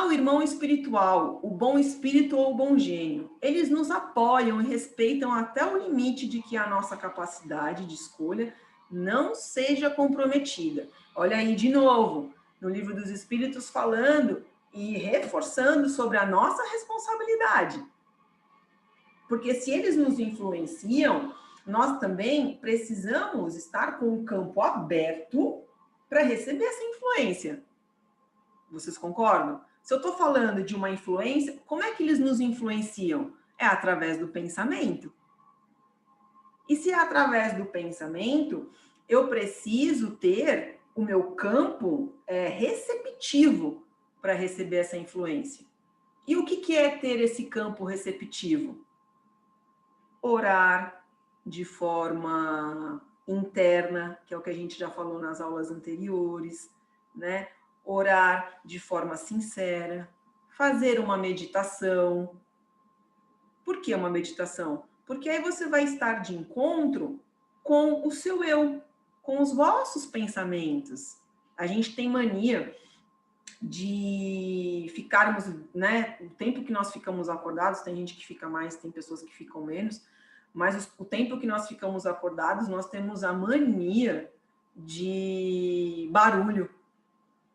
O irmão espiritual, o bom espírito ou o bom gênio, eles nos apoiam e respeitam até o limite de que a nossa capacidade de escolha não seja comprometida. Olha aí, de novo, no Livro dos Espíritos, falando e reforçando sobre a nossa responsabilidade. Porque se eles nos influenciam, nós também precisamos estar com o campo aberto para receber essa influência. Vocês concordam? Se eu estou falando de uma influência, como é que eles nos influenciam? É através do pensamento. E se é através do pensamento, eu preciso ter o meu campo receptivo para receber essa influência. E o que é ter esse campo receptivo? Orar de forma interna, que é o que a gente já falou nas aulas anteriores, né? Orar de forma sincera, fazer uma meditação. Por que uma meditação? Porque aí você vai estar de encontro com o seu eu, com os vossos pensamentos. A gente tem mania de ficarmos, né? O tempo que nós ficamos acordados, tem gente que fica mais, tem pessoas que ficam menos, mas o tempo que nós ficamos acordados, nós temos a mania de barulho,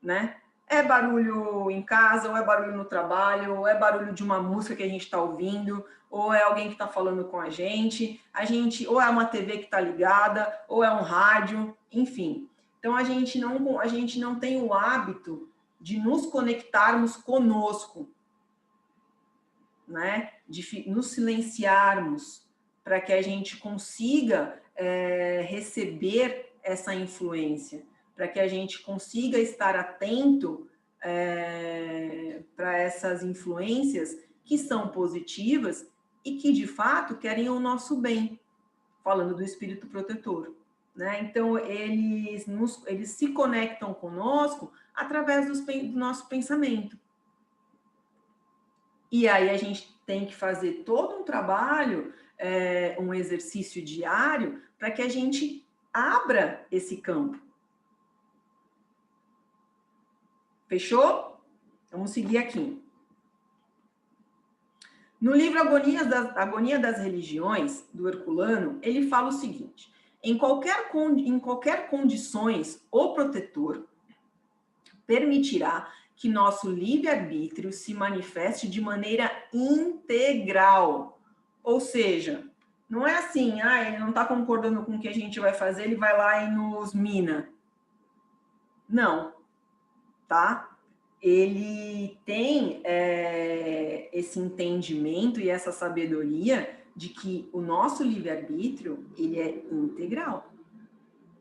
né? É barulho em casa, ou é barulho no trabalho, ou é barulho de uma música que a gente está ouvindo, ou é alguém que está falando com a gente, ou é uma TV que está ligada, ou é um rádio, enfim. Então, a gente não tem o hábito de nos conectarmos conosco, né? De nos silenciarmos, para que a gente consiga receber essa influência, para que a gente consiga estar atento para essas influências que são positivas e que, de fato, querem o nosso bem, falando do espírito protetor, né? Então, eles se conectam conosco através do nosso pensamento. E aí a gente tem que fazer todo um trabalho, um exercício diário, para que a gente abra esse campo. Fechou? Vamos seguir aqui. No livro Agonia das Religiões, do Herculano, ele fala o seguinte: em qualquer condições, o protetor permitirá que nosso livre-arbítrio se manifeste de maneira integral. Ou seja, Não é assim, ele não está concordando com o que a gente vai fazer, ele vai lá e nos mina. Não, tá? Ele tem esse entendimento e essa sabedoria de que o nosso livre-arbítrio, ele é integral.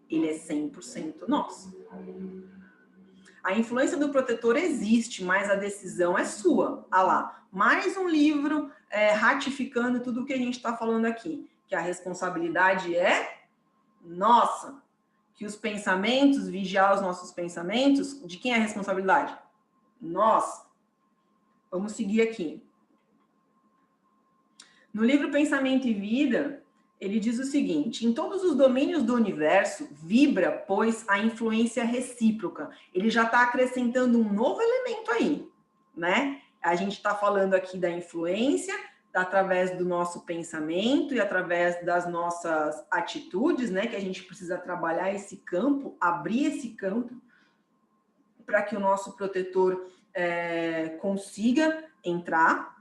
Ele é 100% nosso. A influência do protetor existe, mas a decisão é sua. Ah lá, mais um livro ratificando tudo o que a gente está falando aqui. Que a responsabilidade é nossa. Que os pensamentos, vigiar os nossos pensamentos, de quem é a responsabilidade? Nossa. Vamos seguir aqui. No livro Pensamento e Vida, ele diz o seguinte: em todos os domínios do universo, vibra, pois, a influência recíproca. Ele já está acrescentando um novo elemento aí, né? A gente está falando aqui da influência através do nosso pensamento e através das nossas atitudes, né? Que a gente precisa trabalhar esse campo, abrir esse campo para que o nosso protetor consiga entrar.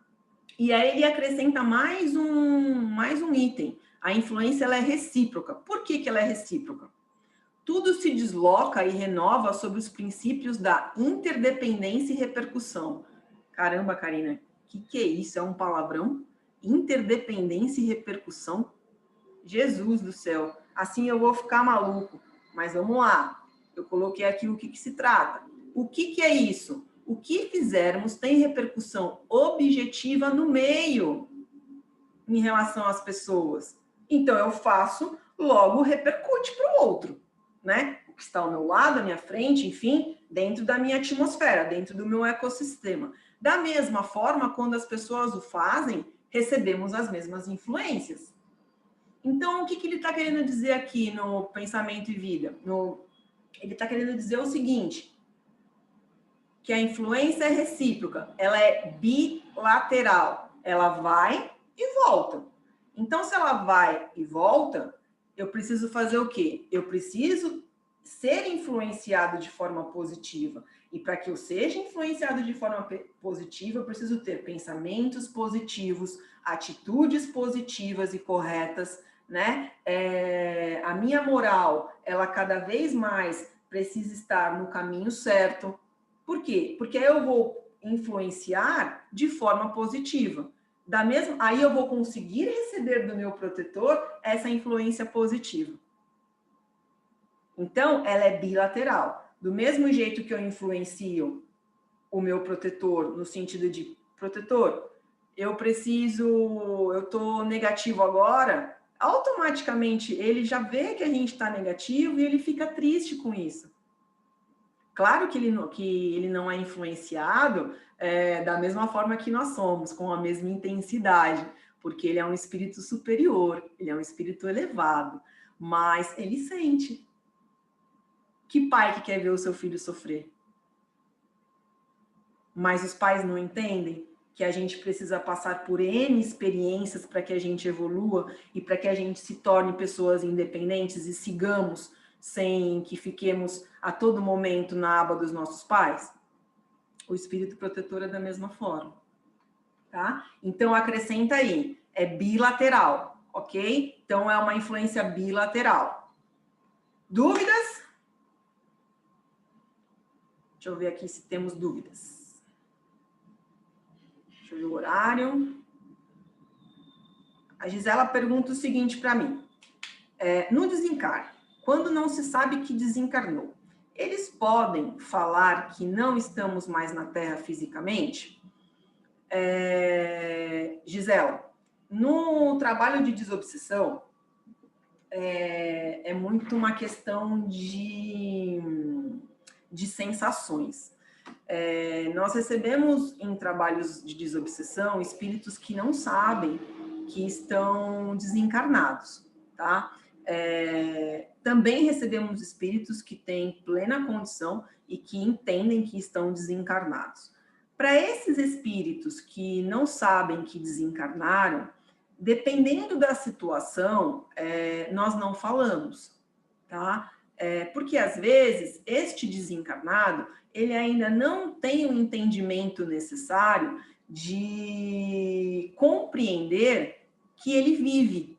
E aí ele acrescenta mais um item. A influência ela é recíproca. Por que ela é recíproca? Tudo se desloca e renova sobre os princípios da interdependência e repercussão. Caramba, Karina, o que é isso? É um palavrão? Interdependência e repercussão? Jesus do céu, assim eu vou ficar maluco. Mas vamos lá, eu coloquei aqui o que se trata. O que é isso? O que fizermos tem repercussão objetiva no meio em relação às pessoas. Então, eu faço, logo repercute para o outro, né? O que está ao meu lado, à minha frente, enfim, dentro da minha atmosfera, dentro do meu ecossistema. Da mesma forma, quando as pessoas o fazem, recebemos as mesmas influências. Então, o que ele está querendo dizer aqui no Pensamento e Vida? Ele está querendo dizer o seguinte, que a influência é recíproca, ela é bilateral, ela vai e volta. Então, se ela vai e volta, eu preciso fazer o quê? Eu preciso ser influenciado de forma positiva. E para que eu seja influenciado de forma positiva, eu preciso ter pensamentos positivos, atitudes positivas e corretas, né? A minha moral, ela cada vez mais precisa estar no caminho certo. Por quê? Porque eu vou influenciar de forma positiva. Aí eu vou conseguir receber do meu protetor essa influência positiva. Então, ela é bilateral. Do mesmo jeito que eu influencio o meu protetor, no sentido de, protetor, eu estou negativo agora, automaticamente ele já vê que a gente está negativo e ele fica triste com isso. Claro que ele não é influenciado da mesma forma que nós somos, com a mesma intensidade, porque ele é um espírito superior, ele é um espírito elevado, mas ele sente. Que pai que quer ver o seu filho sofrer? Mas os pais não entendem que a gente precisa passar por N experiências para que a gente evolua e para que a gente se torne pessoas independentes e sigamos sem que fiquemos a todo momento na aba dos nossos pais? O espírito protetor é da mesma forma, tá? Então, acrescenta aí, é bilateral, ok? Então, é uma influência bilateral. Dúvidas? Deixa eu ver aqui se temos dúvidas. Deixa eu ver o horário. A Gisela pergunta o seguinte para mim. No desencarne, quando não se sabe que desencarnou, eles podem falar que não estamos mais na Terra fisicamente? Gisela, no trabalho de desobsessão, é muito uma questão de sensações. Nós recebemos em trabalhos de desobsessão espíritos que não sabem que estão desencarnados, tá? Também recebemos espíritos que têm plena condição e que entendem que estão desencarnados. Para esses espíritos que não sabem que desencarnaram, dependendo da situação, nós não falamos, tá? Porque, às vezes, este desencarnado, ele ainda não tem o entendimento necessário de compreender que ele vive,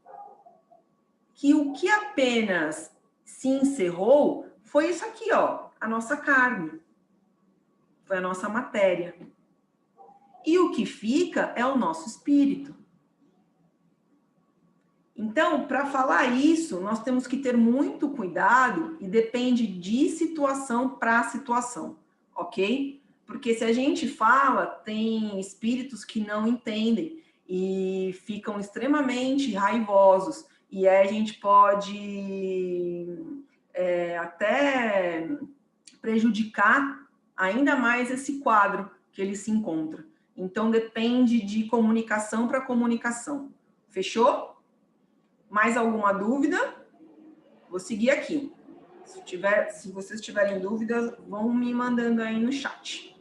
que o que apenas se encerrou foi isso aqui, ó, a nossa carne, foi a nossa matéria. E o que fica é o nosso espírito. Então, para falar isso, nós temos que ter muito cuidado e depende de situação para situação, ok? Porque se a gente fala, tem espíritos que não entendem e ficam extremamente raivosos. E aí a gente pode até prejudicar ainda mais esse quadro que ele se encontra. Então, depende de comunicação para comunicação. Fechou? Mais alguma dúvida? Vou seguir aqui. Se vocês tiverem dúvidas, vão me mandando aí no chat.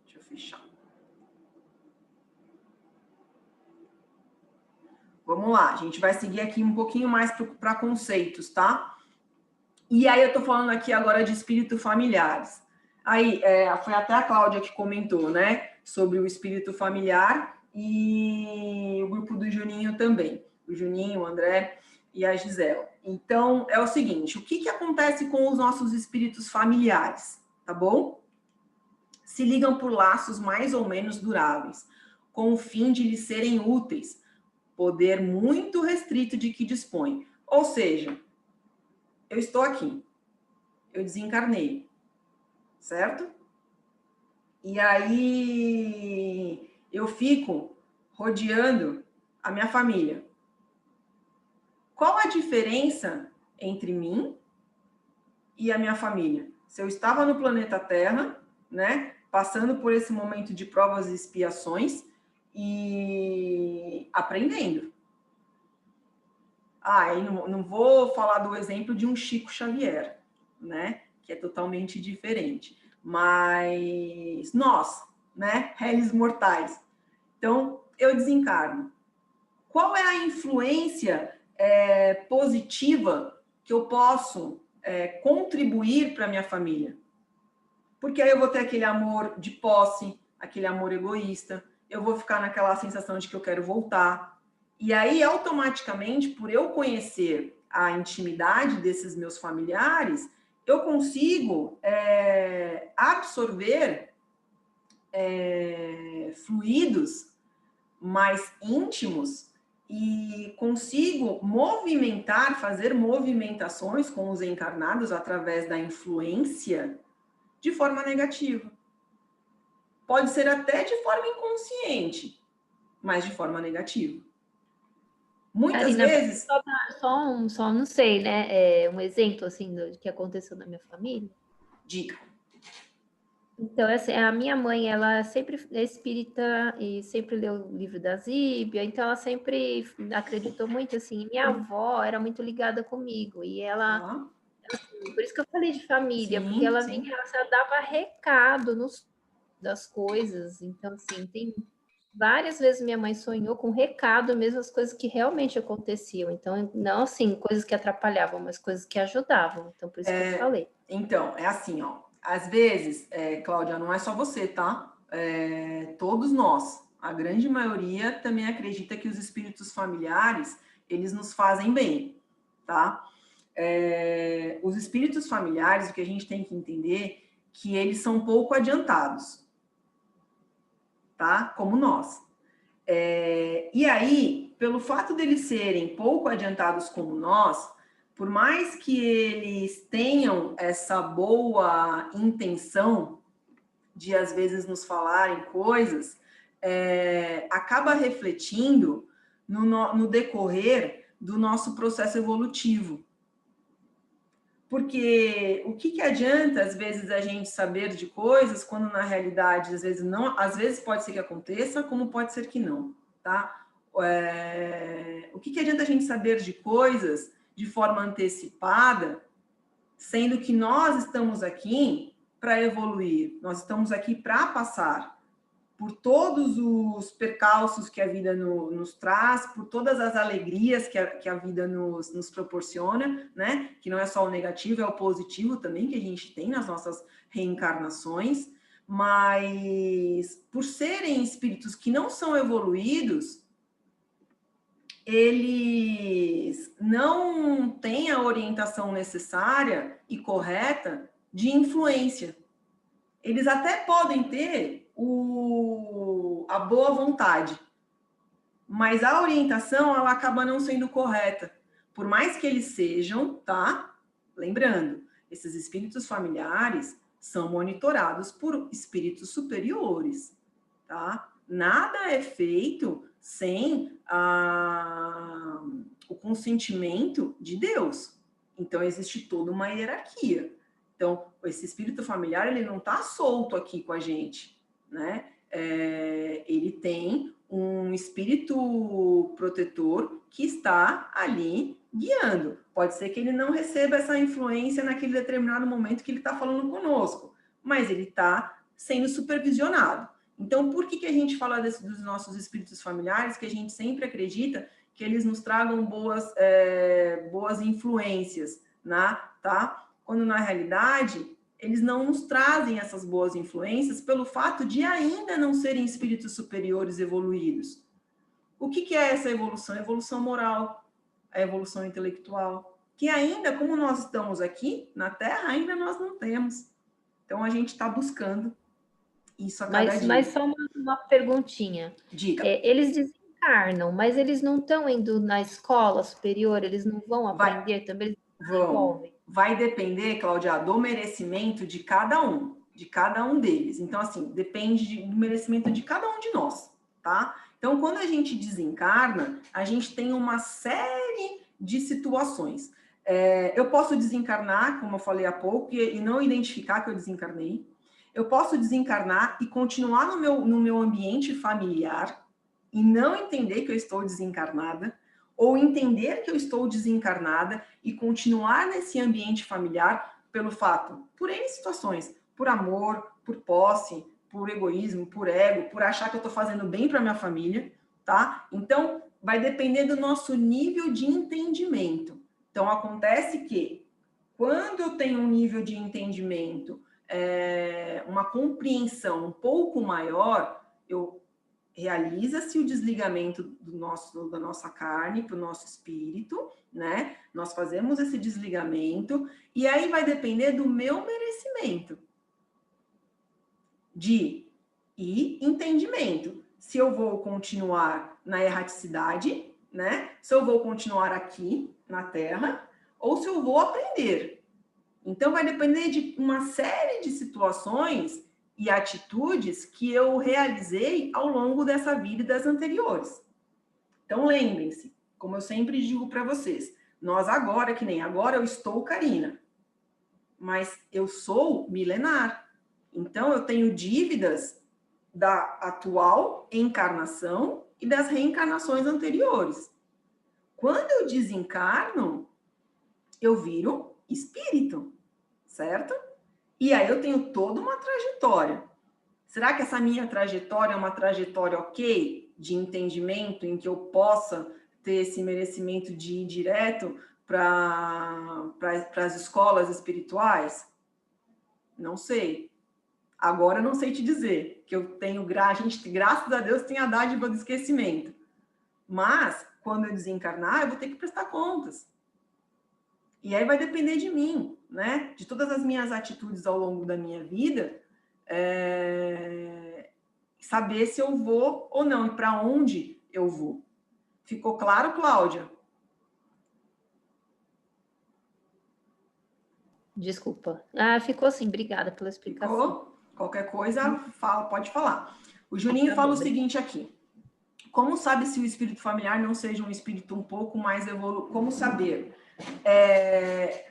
Deixa eu fechar. Vamos lá, a gente vai seguir aqui um pouquinho mais para conceitos, tá? E aí eu tô falando aqui agora de espírito familiares. Aí, foi até a Cláudia que comentou, né? Sobre o espírito familiar e o grupo do Juninho também. O Juninho, o André e a Gisela. Então, é o seguinte, o que acontece com os nossos espíritos familiares, tá bom? Se ligam por laços mais ou menos duráveis, com o fim de lhes serem úteis, poder muito restrito de que dispõe. Ou seja, eu estou aqui, eu desencarnei, certo? E aí eu fico rodeando a minha família. Qual a diferença entre mim e a minha família? Se eu estava no planeta Terra, né, passando por esse momento de provas e expiações e aprendendo. Aí não vou falar do exemplo de um Chico Xavier, né, que é totalmente diferente. Mas nós, né, réis mortais. Então, eu desencarno. Qual é a influência positiva que eu posso contribuir para a minha família? Porque aí eu vou ter aquele amor de posse, aquele amor egoísta, eu vou ficar naquela sensação de que eu quero voltar. E aí, automaticamente, por eu conhecer a intimidade desses meus familiares, eu consigo absorver fluidos mais íntimos e consigo movimentar, fazer movimentações com os encarnados através da influência de forma negativa. Pode ser até de forma inconsciente, mas de forma negativa. Muitas Karina, vezes... Só não sei, né? Um exemplo, assim, do que aconteceu na minha família. Dica. Então, assim, a minha mãe, ela sempre é espírita e sempre leu o livro da Zíbia, então ela sempre acreditou muito, assim. Minha avó era muito ligada comigo e ela... Assim, por isso que eu falei de família, Sim, porque ela sim. vinha, ela dava recado das coisas. Então, assim, tem... Várias vezes minha mãe sonhou com recado mesmo, as coisas que realmente aconteciam. Então, não assim, coisas que atrapalhavam, mas coisas que ajudavam. Então, por isso que eu falei. Então, é assim, ó. Às vezes, Cláudia, não é só você, tá? Todos nós, a grande maioria também acredita que os espíritos familiares, eles nos fazem bem, tá? Os espíritos familiares, o que a gente tem que entender, que eles são pouco adiantados, tá? Como nós. E aí, pelo fato deles serem pouco adiantados como nós, por mais que eles tenham essa boa intenção de, às vezes, nos falarem coisas, acaba refletindo no decorrer do nosso processo evolutivo. Porque o que adianta, às vezes, a gente saber de coisas, quando na realidade, às vezes não, às vezes pode ser que aconteça, como pode ser que não, tá? O que adianta a gente saber de coisas de forma antecipada, sendo que nós estamos aqui para evoluir, nós estamos aqui para passar por todos os percalços que a vida nos traz, por todas as alegrias que a vida nos proporciona, né? Que não é só o negativo, é o positivo também que a gente tem nas nossas reencarnações, Mas, por serem espíritos que não são evoluídos, eles não têm a orientação necessária e correta de influência. Eles até podem ter a boa vontade, mas a orientação ela acaba não sendo correta. Por mais que eles sejam, tá? Lembrando, esses espíritos familiares são monitorados por espíritos superiores, tá? Nada é feito sem o consentimento de Deus. Então, existe toda uma hierarquia. Então, esse espírito familiar, ele não está solto aqui com a gente, né? Ele tem um espírito protetor que está ali guiando. Pode ser que ele não receba essa influência naquele determinado momento que ele está falando conosco, mas ele está sendo supervisionado. Então, por que a gente fala dos nossos espíritos familiares, que a gente sempre acredita que eles nos tragam boas influências, né? Tá? Quando, na realidade, eles não nos trazem essas boas influências pelo fato de ainda não serem espíritos superiores evoluídos. O que é essa evolução? A evolução moral, a evolução intelectual, que ainda, como nós estamos aqui na Terra, ainda nós não temos. Então, a gente está buscando isso a cada dia. Mas só uma perguntinha. Diga. Eles desencarnam, mas eles não estão indo na escola superior? Eles não vão aprender também? Eles vão. Vai depender, Cláudia, do merecimento de cada um deles. Então, assim, depende do merecimento de cada um de nós, tá? Então, quando a gente desencarna, a gente tem uma série de situações. Eu posso desencarnar, como eu falei há pouco, e não identificar que eu desencarnei. Eu posso desencarnar e continuar no meu ambiente familiar e não entender que eu estou desencarnada, ou entender que eu estou desencarnada e continuar nesse ambiente familiar pelo fato, por N situações, por amor, por posse, por egoísmo, por ego, por achar que eu estou fazendo bem para minha família, tá? Então, vai depender do nosso nível de entendimento. Então, acontece que, quando eu tenho um nível de entendimento, uma compreensão um pouco maior, realiza-se o desligamento da nossa carne para o nosso espírito, né? Nós fazemos esse desligamento, e aí vai depender do meu merecimento e entendimento. Se eu vou continuar na erraticidade, né? Se eu vou continuar aqui na Terra, ou se eu vou aprender. Então, vai depender de uma série de situações e atitudes que eu realizei ao longo dessa vida e das anteriores. Então, lembrem-se, como eu sempre digo para vocês, nós agora, que nem agora, eu estou Karina, mas eu sou milenar. Então, eu tenho dívidas da atual encarnação e das reencarnações anteriores. Quando eu desencarno, eu viro espírito, certo? E aí eu tenho toda uma trajetória. Será que essa minha trajetória é uma trajetória ok, de entendimento, em que eu possa ter esse merecimento de ir direto para as escolas espirituais? Não sei. Agora eu não sei te dizer, que eu tenho, a gente, graças a Deus, tem a dádiva do esquecimento. Mas, quando eu desencarnar, eu vou ter que prestar contas. E aí vai depender de mim, né? De todas as minhas atitudes ao longo da minha vida, saber se eu vou ou não, e para onde eu vou. Ficou claro, Cláudia? Desculpa. Ficou sim, obrigada pela explicação. Ficou? Qualquer coisa, pode falar. O Juninho fala o seguinte aqui. Como sabe se o espírito familiar não seja um espírito um pouco mais evoluído? Como saber?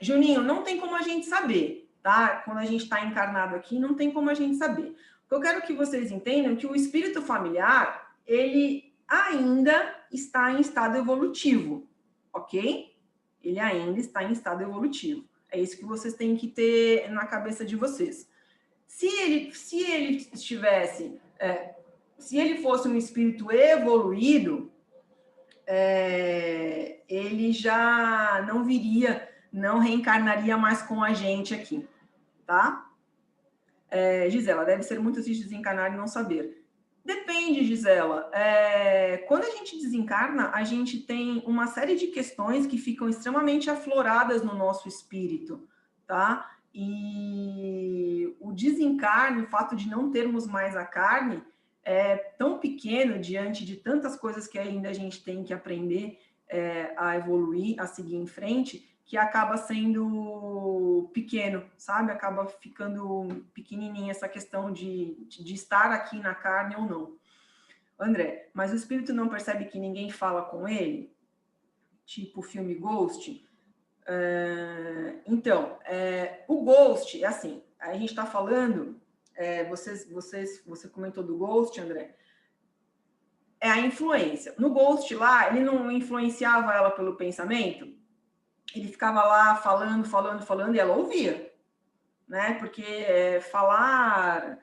Juninho, não tem como a gente saber, tá? Quando a gente está encarnado aqui, não tem como a gente saber. O que eu quero que vocês entendam é que o espírito familiar, ele ainda está em estado evolutivo, ok? Ele ainda está em estado evolutivo. É isso que vocês têm que ter na cabeça de vocês. Se ele estivesse, se ele fosse um espírito evoluído, ele já não viria, não reencarnaria mais com a gente aqui, tá? Gisela, deve ser muito triste desencarnar e não saber. Depende, Gisela. Quando a gente desencarna, a gente tem uma série de questões que ficam extremamente afloradas no nosso espírito, tá? E o desencarne, o fato de não termos mais a carne, é tão pequeno diante de tantas coisas que ainda a gente tem que aprender a evoluir, a seguir em frente, que acaba sendo pequeno, sabe? Acaba ficando pequenininha essa questão de estar aqui na carne ou não. André, mas o espírito não percebe que ninguém fala com ele? Tipo o filme Ghost? Então, o Ghost, é assim, a gente está falando, você comentou do Ghost, André, é a influência. No Ghost lá, ele não influenciava ela pelo pensamento? Ele ficava lá falando e ela ouvia, né? Porque falar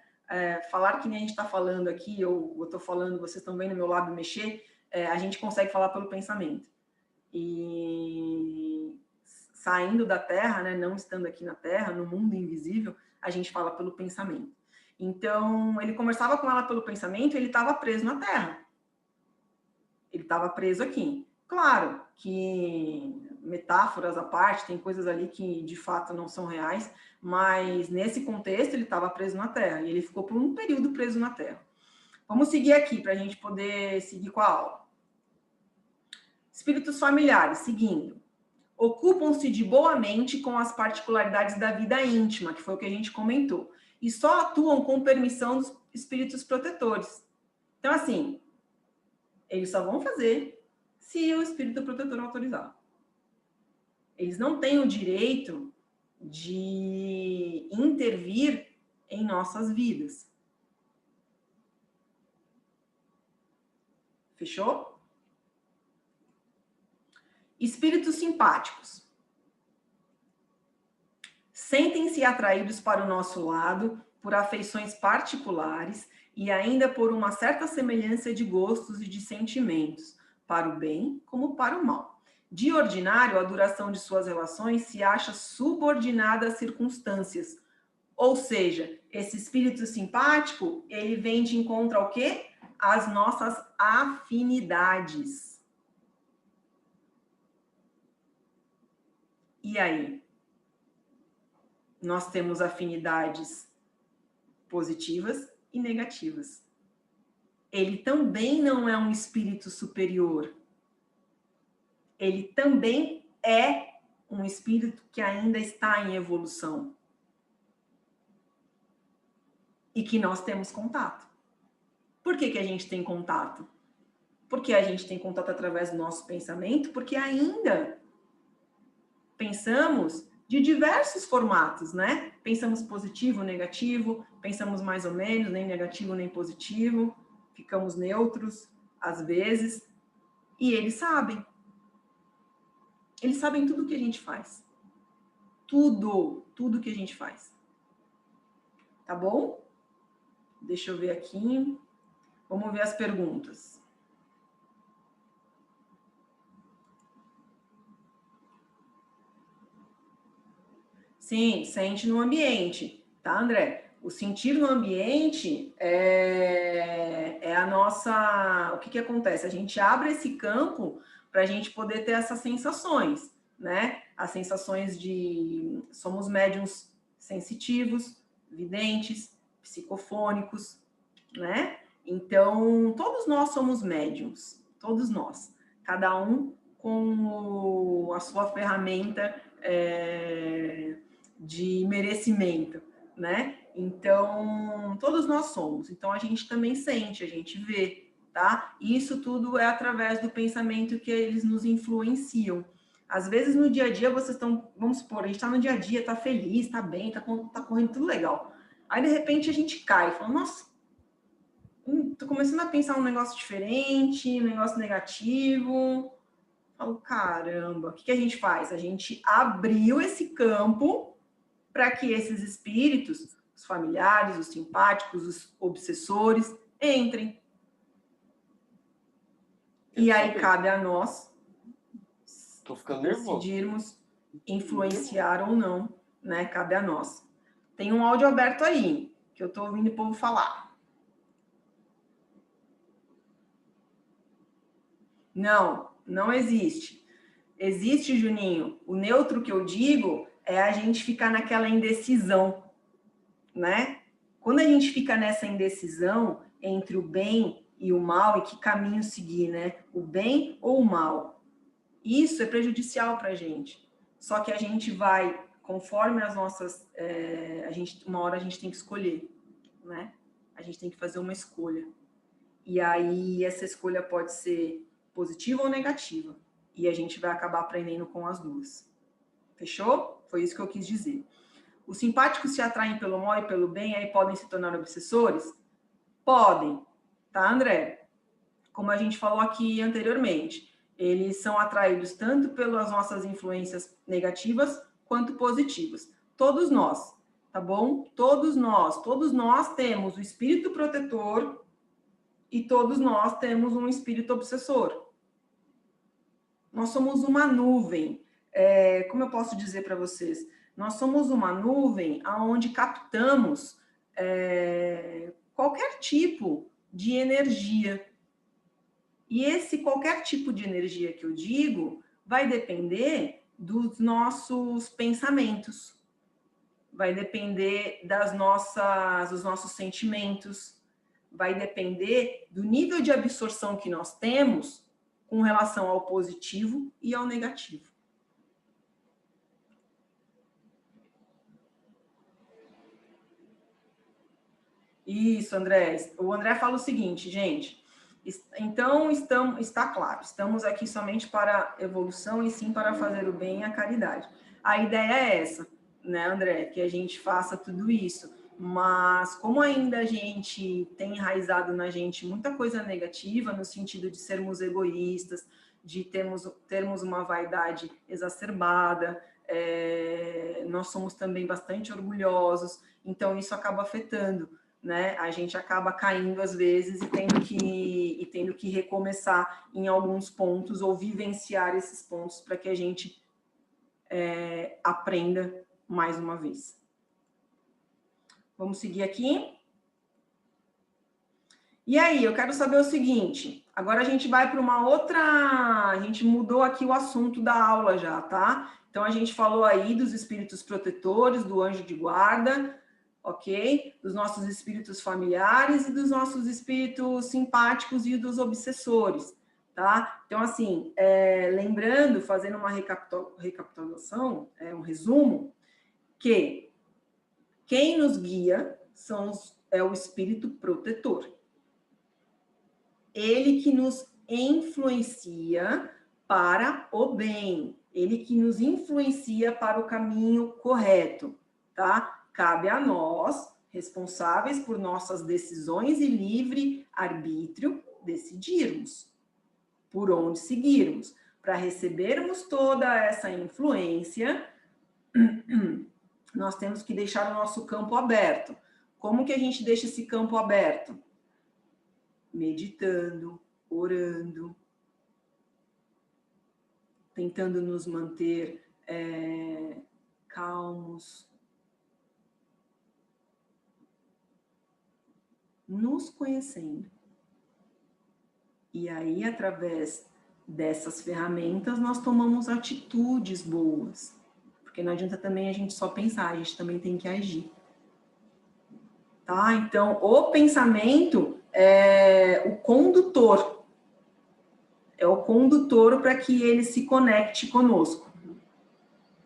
que nem a gente está falando aqui, eu estou falando, vocês estão vendo meu lábio mexer, a gente consegue falar pelo pensamento. E saindo da Terra, né, não estando aqui na Terra, no mundo invisível, a gente fala pelo pensamento. Então, ele conversava com ela pelo pensamento e ele estava preso na Terra. Ele estava preso aqui. Claro que metáforas à parte, tem coisas ali que de fato não são reais, mas nesse contexto ele estava preso na Terra e ele ficou por um período preso na Terra. Vamos seguir aqui para a gente poder seguir com a aula. Espíritos familiares, seguindo. Ocupam-se de boa mente com as particularidades da vida íntima, que foi o que a gente comentou, e só atuam com permissão dos espíritos protetores. Então, assim, eles só vão fazer se o espírito protetor autorizar. Eles não têm o direito de intervir em nossas vidas. Fechou? Espíritos simpáticos. Sentem-se atraídos para o nosso lado por afeições particulares e ainda por uma certa semelhança de gostos e de sentimentos, para o bem como para o mal. De ordinário, a duração de suas relações se acha subordinada às circunstâncias. Ou seja, esse espírito simpático, ele vem de encontro ao quê? Às nossas afinidades. E aí? Nós temos afinidades positivas e negativas. Ele também não é um espírito superior. Ele também é um espírito que ainda está em evolução. E que nós temos contato. Por que a gente tem contato? Porque a gente tem contato através do nosso pensamento, porque ainda pensamos de diversos formatos, né? Pensamos positivo, negativo, pensamos mais ou menos, nem negativo nem positivo, ficamos neutros, às vezes, e eles sabem. Eles sabem tudo o que a gente faz. Tudo que a gente faz. Tá bom? Deixa eu ver aqui. Vamos ver as perguntas. Sim, sente no ambiente, tá, André? O sentir no ambiente é a nossa... O que acontece? A gente abre esse campo para a gente poder ter essas sensações, né? As sensações de... Somos médiuns sensitivos, videntes, psicofônicos, né? Então, todos nós somos médiuns, todos nós. Cada um com a sua ferramenta de merecimento, né? Então, todos nós somos. Então, a gente também sente, a gente vê, tá? E isso tudo é através do pensamento que eles nos influenciam. Às vezes, no dia a dia, vocês estão... Vamos supor, a gente está no dia a dia, está feliz, está bem, está correndo tudo legal. Aí, de repente, a gente cai e fala, nossa, tô começando a pensar um negócio diferente, um negócio negativo. Falo, caramba, o que a gente faz? A gente abriu esse campo para que esses espíritos, os familiares, os simpáticos, os obsessores, entrem. E aí cabe a nós decidirmos influenciar ou não, né? Cabe a nós. Tem um áudio aberto aí. que eu estou ouvindo o povo falar. Não, não existe. Existe, Juninho, o neutro que eu digo é a gente ficar naquela indecisão, né? Quando a gente fica nessa indecisão entre o bem e o mal, e que caminho seguir, né? O bem ou o mal? Isso é prejudicial para a gente. Só que a gente vai, conforme as nossas... uma hora a gente tem que escolher, né? A gente tem que fazer uma escolha. E aí essa escolha pode ser positiva ou negativa. E a gente vai acabar aprendendo com as duas. Fechou? Foi isso que eu quis dizer. Os simpáticos se atraem pelo mal e pelo bem, aí podem se tornar obsessores? Podem. Tá, André? Como a gente falou aqui anteriormente, eles são atraídos tanto pelas nossas influências negativas quanto positivas. Todos nós, tá bom? Todos nós temos o espírito protetor e todos nós temos um espírito obsessor. Nós somos uma nuvem. Como eu posso dizer para vocês? Nós somos uma nuvem onde captamos qualquer tipo de energia. E esse qualquer tipo de energia que eu digo vai depender dos nossos pensamentos, vai depender dos nossos sentimentos, vai depender do nível de absorção que nós temos com relação ao positivo e ao negativo. Isso, André. O André fala o seguinte, gente. Então, está claro, estamos aqui somente para evolução e sim para fazer o bem e a caridade. A ideia é essa, né, André? Que a gente faça tudo isso. Mas como ainda a gente tem enraizado na gente muita coisa negativa, no sentido de sermos egoístas, de termos uma vaidade exacerbada, nós somos também bastante orgulhosos, então isso acaba afetando, né? A gente acaba caindo às vezes e tendo que recomeçar em alguns pontos ou vivenciar esses pontos para que a gente aprenda mais uma vez. Vamos seguir aqui. E aí, eu quero saber o seguinte, agora a gente vai para uma outra... A gente mudou aqui o assunto da aula já, tá? Então, a gente falou aí dos espíritos protetores, do anjo de guarda, ok? Dos nossos espíritos familiares e dos nossos espíritos simpáticos e dos obsessores, tá? Então, assim, lembrando, fazendo uma recapitulação, um resumo, que quem nos guia é o espírito protetor. Ele que nos influencia para o bem, ele que nos influencia para o caminho correto, tá? Cabe a nós, responsáveis por nossas decisões e livre arbítrio, decidirmos por onde seguirmos. Para recebermos toda essa influência, nós temos que deixar o nosso campo aberto. Como que a gente deixa esse campo aberto? Meditando, orando, tentando nos manter calmos, nos conhecendo. E aí, através dessas ferramentas, nós tomamos atitudes boas. Porque não adianta também a gente só pensar, a gente também tem que agir. Tá? Então, o pensamento é o condutor. É o condutor para que ele se conecte conosco.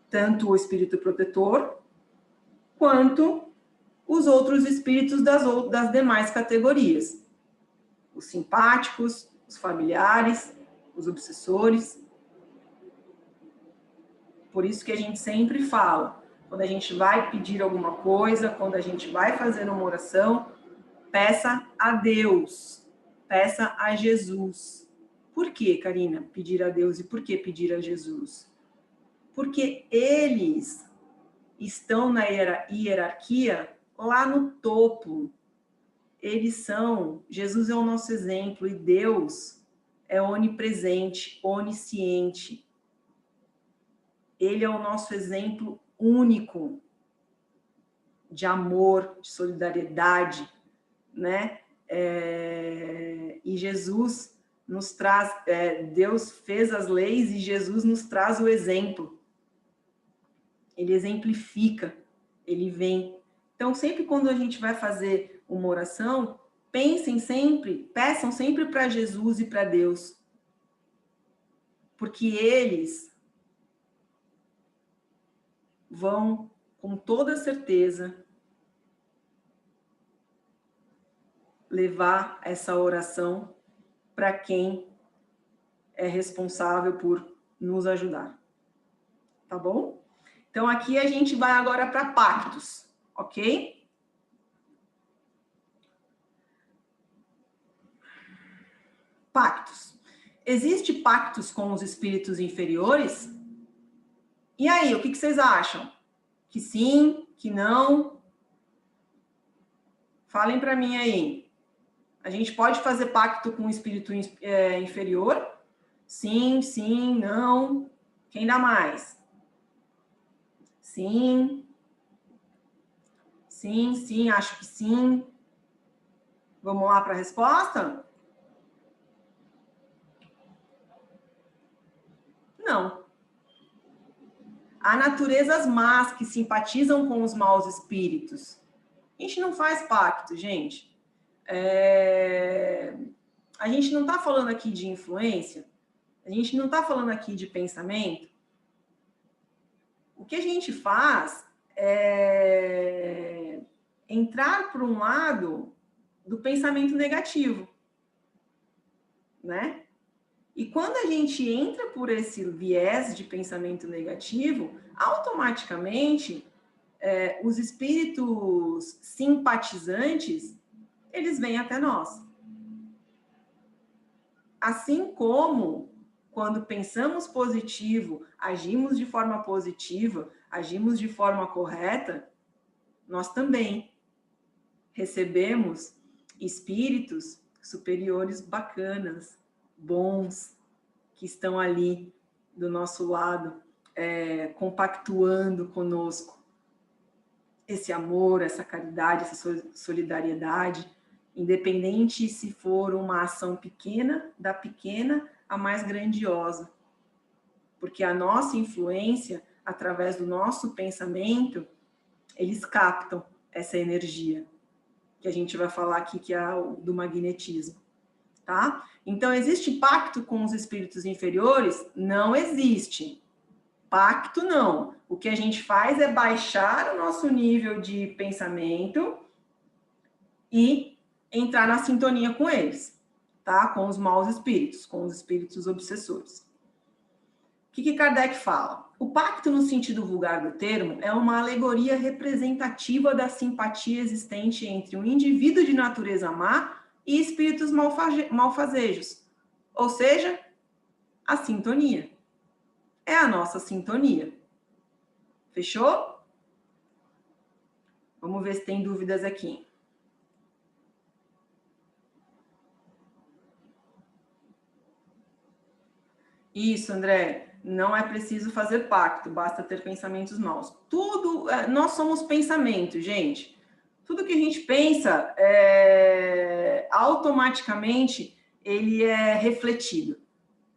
Tanto o espírito protetor, quanto os outros espíritos das demais categorias. Os simpáticos, os familiares, os obsessores. Por isso que a gente sempre fala, quando a gente vai pedir alguma coisa, quando a gente vai fazer uma oração, peça a Deus, peça a Jesus. Por que, Karina, pedir a Deus e por que pedir a Jesus? Porque eles estão na hierarquia lá no topo. Jesus é o nosso exemplo e Deus é onipresente, onisciente. Ele é o nosso exemplo único de amor, de solidariedade, né? E Jesus nos traz, Deus fez as leis e Jesus nos traz o exemplo. Ele exemplifica, ele vem. Então, sempre quando a gente vai fazer uma oração, peçam sempre para Jesus e para Deus. Porque eles vão, com toda certeza, levar essa oração para quem é responsável por nos ajudar. Tá bom? Então, aqui a gente vai agora para pactos, ok? Pactos. Existe pactos com os espíritos inferiores? E aí, o que vocês acham? Que sim, que não? Falem para mim aí. A gente pode fazer pacto com o espírito inferior? Sim, sim, não. Quem dá mais? Sim. Sim, sim, acho que sim. Vamos lá para a resposta? Não. Há naturezas más que simpatizam com os maus espíritos. A gente não faz pacto, gente. A gente não está falando aqui de influência, a gente não está falando aqui de pensamento. O que a gente faz é entrar por um lado do pensamento negativo, né? E quando a gente entra por esse viés de pensamento negativo, automaticamente os espíritos simpatizantes, eles vêm até nós. Assim como quando pensamos positivo, agimos de forma positiva, agimos de forma correta, nós também recebemos espíritos superiores bacanas, bons, que estão ali do nosso lado, compactuando conosco. Esse amor, essa caridade, essa solidariedade, independente se for uma ação pequena, da pequena a mais grandiosa. Porque a nossa influência, através do nosso pensamento, eles captam essa energia, que a gente vai falar aqui, que é do magnetismo. Tá? Então, existe pacto com os espíritos inferiores? Não existe. Pacto, não. O que a gente faz é baixar o nosso nível de pensamento e entrar na sintonia com eles, tá? Com os maus espíritos, com os espíritos obsessores. O que Kardec fala? O pacto, no sentido vulgar do termo, é uma alegoria representativa da simpatia existente entre um indivíduo de natureza má e espíritos malfazejos, ou seja, a sintonia. É a nossa sintonia. Fechou? Vamos ver se tem dúvidas aqui. Isso, André. Não é preciso fazer pacto, basta ter pensamentos maus. Tudo, nós somos pensamento, gente. Tudo que a gente pensa, automaticamente, ele é refletido,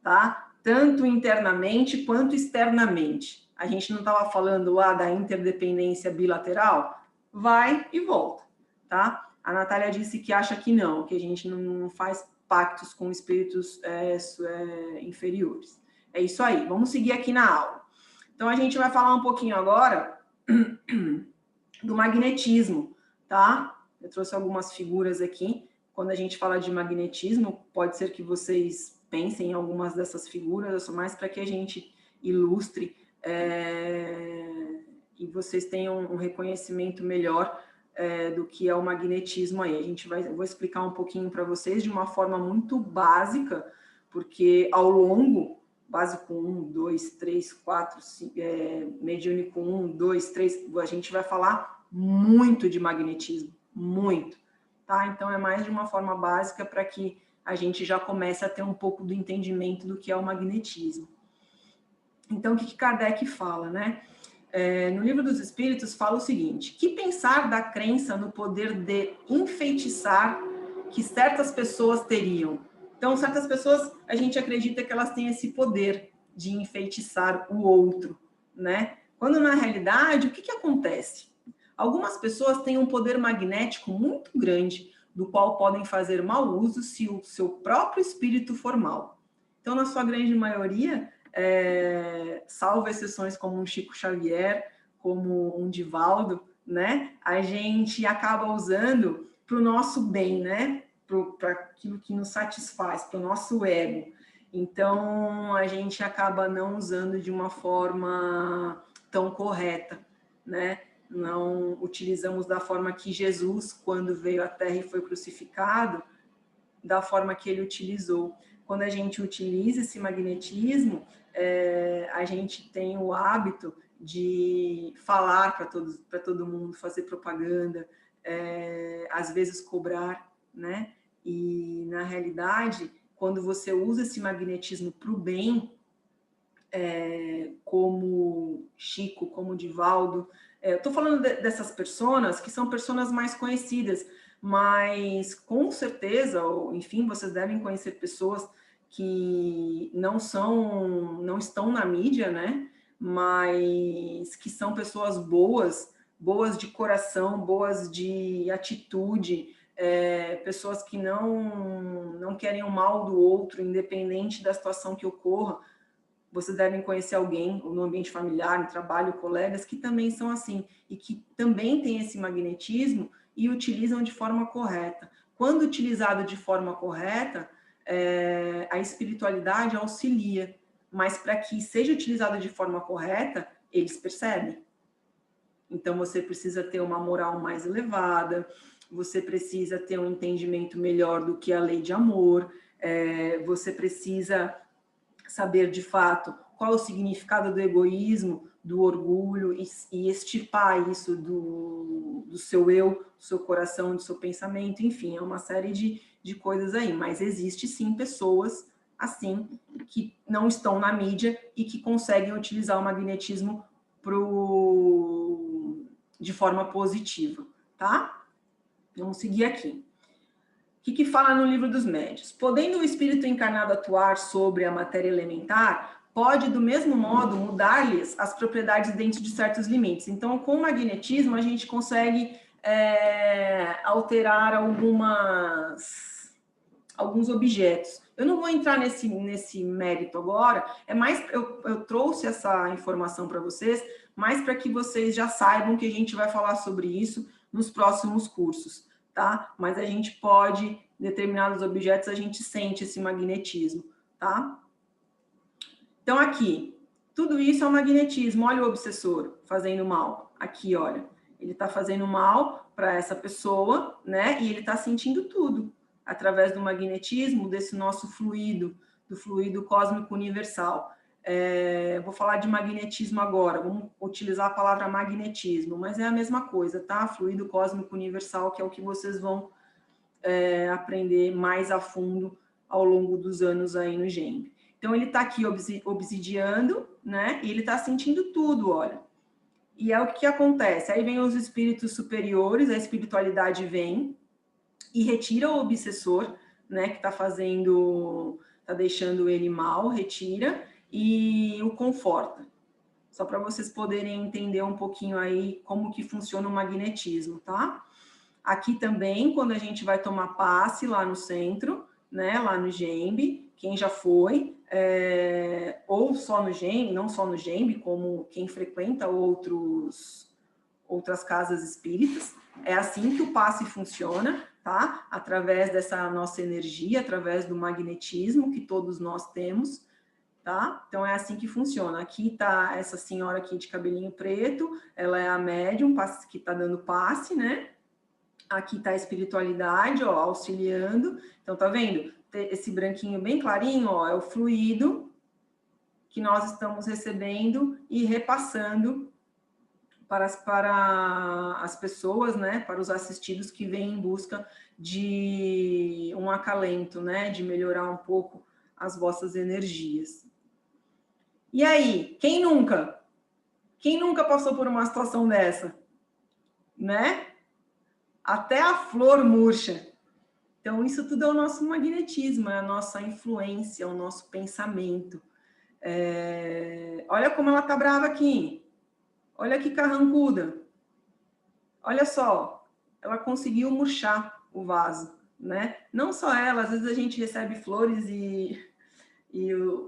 tá? Tanto internamente quanto externamente. A gente não estava falando lá da interdependência bilateral? Vai e volta, tá? A Natália disse que acha que não, que a gente não faz pactos com espíritos inferiores. É isso aí, vamos seguir aqui na aula. Então, a gente vai falar um pouquinho agora do magnetismo, tá? Eu trouxe algumas figuras aqui. Quando a gente fala de magnetismo, pode ser que vocês pensem em algumas dessas figuras, só mais para que a gente ilustre e vocês tenham um reconhecimento melhor do que é o magnetismo aí. Eu vou explicar um pouquinho para vocês de uma forma muito básica, porque ao longo, básico 1, 2, 3, 4, 5, mediúnico 1, 2, 3, a gente vai falar muito de magnetismo, muito, tá? Então, é mais de uma forma básica para que a gente já comece a ter um pouco do entendimento do que é o magnetismo. Então, o que Kardec fala, né? no Livro dos Espíritos fala o seguinte: que pensar da crença no poder de enfeitiçar que certas pessoas teriam? Então, certas pessoas, a gente acredita que elas têm esse poder de enfeitiçar o outro, né? Quando, na realidade, o que acontece? Algumas pessoas têm um poder magnético muito grande, do qual podem fazer mau uso se o seu próprio espírito for mau. Então, na sua grande maioria, salvo exceções como um Chico Xavier, como um Divaldo, né? A gente acaba usando para o nosso bem, né? Para aquilo que nos satisfaz, para o nosso ego. Então, a gente acaba não usando de uma forma tão correta, né? Não utilizamos da forma que Jesus, quando veio à Terra e foi crucificado, da forma que ele utilizou. Quando a gente utiliza esse magnetismo, a gente tem o hábito de falar para todo mundo, fazer propaganda, às vezes cobrar, né? E, na realidade, quando você usa esse magnetismo para o bem, como Chico, como Divaldo, estou falando dessas pessoas que são pessoas mais conhecidas, mas com certeza, ou, enfim, vocês devem conhecer pessoas que não estão na mídia, né? Mas que são pessoas boas de coração, boas de atitude, pessoas que não querem o mal do outro, independente da situação que ocorra. Vocês devem conhecer alguém no ambiente familiar, no trabalho, colegas que também são assim e que também têm esse magnetismo e utilizam de forma correta. Quando utilizado de forma correta, a espiritualidade auxilia, mas para que seja utilizado de forma correta, eles percebem. Então, você precisa ter uma moral mais elevada, você precisa ter um entendimento melhor do que a lei de amor, você precisa saber, de fato, qual é o significado do egoísmo, do orgulho, e extirpar isso do seu eu, do seu coração, do seu pensamento, enfim, é uma série de coisas aí. Mas existe, sim, pessoas assim, que não estão na mídia e que conseguem utilizar o magnetismo de forma positiva, tá? Vamos seguir aqui. O que fala no Livro dos Médiuns? Podendo o espírito encarnado atuar sobre a matéria elementar, pode, do mesmo modo, mudar-lhes as propriedades dentro de certos limites. Então, com o magnetismo, a gente consegue alterar alguns objetos. Eu não vou entrar nesse mérito agora, eu trouxe essa informação para vocês, mais para que vocês já saibam que a gente vai falar sobre isso nos próximos cursos, tá? Mas a gente pode, determinados objetos, a gente sente esse magnetismo, tá? Então, aqui, tudo isso é um magnetismo. Olha o obsessor fazendo mal. Aqui, olha, ele está fazendo mal para essa pessoa, né? E ele está sentindo tudo através do magnetismo, desse nosso fluido, do fluido cósmico universal. Vou falar de magnetismo agora, vamos utilizar a palavra magnetismo, mas é a mesma coisa, tá? Fluido cósmico universal, que é o que vocês vão aprender mais a fundo ao longo dos anos aí no GEMB. Então, ele está aqui obsidiando, né? E ele está sentindo tudo, olha. E é o que acontece. Aí vem os espíritos superiores, a espiritualidade vem e retira o obsessor, né? Que está deixando ele mal, retira e o conforta. Só para vocês poderem entender um pouquinho aí como que funciona o magnetismo, tá? Aqui também, quando a gente vai tomar passe lá no centro, né? Lá no GEMB, quem já foi, ou só no GEMB, não só no GEMB, como quem frequenta outras casas espíritas, é assim que o passe funciona, tá? Através dessa nossa energia, através do magnetismo que todos nós temos, tá? Então, é assim que funciona. Aqui tá essa senhora aqui de cabelinho preto, ela é a médium que tá dando passe, né? Aqui tá a espiritualidade, ó, auxiliando. Então, tá vendo? Esse branquinho bem clarinho, ó, é o fluido que nós estamos recebendo e repassando para as pessoas, né, para os assistidos que vêm em busca de um acalento, né, de melhorar um pouco as vossas energias. E aí, quem nunca? Quem nunca passou por uma situação dessa? Né? Até a flor murcha. Então, isso tudo é o nosso magnetismo, é a nossa influência, é o nosso pensamento. Olha como ela tá brava aqui. Olha que carrancuda. Olha só, ela conseguiu murchar o vaso, né? Não só ela, às vezes a gente recebe flores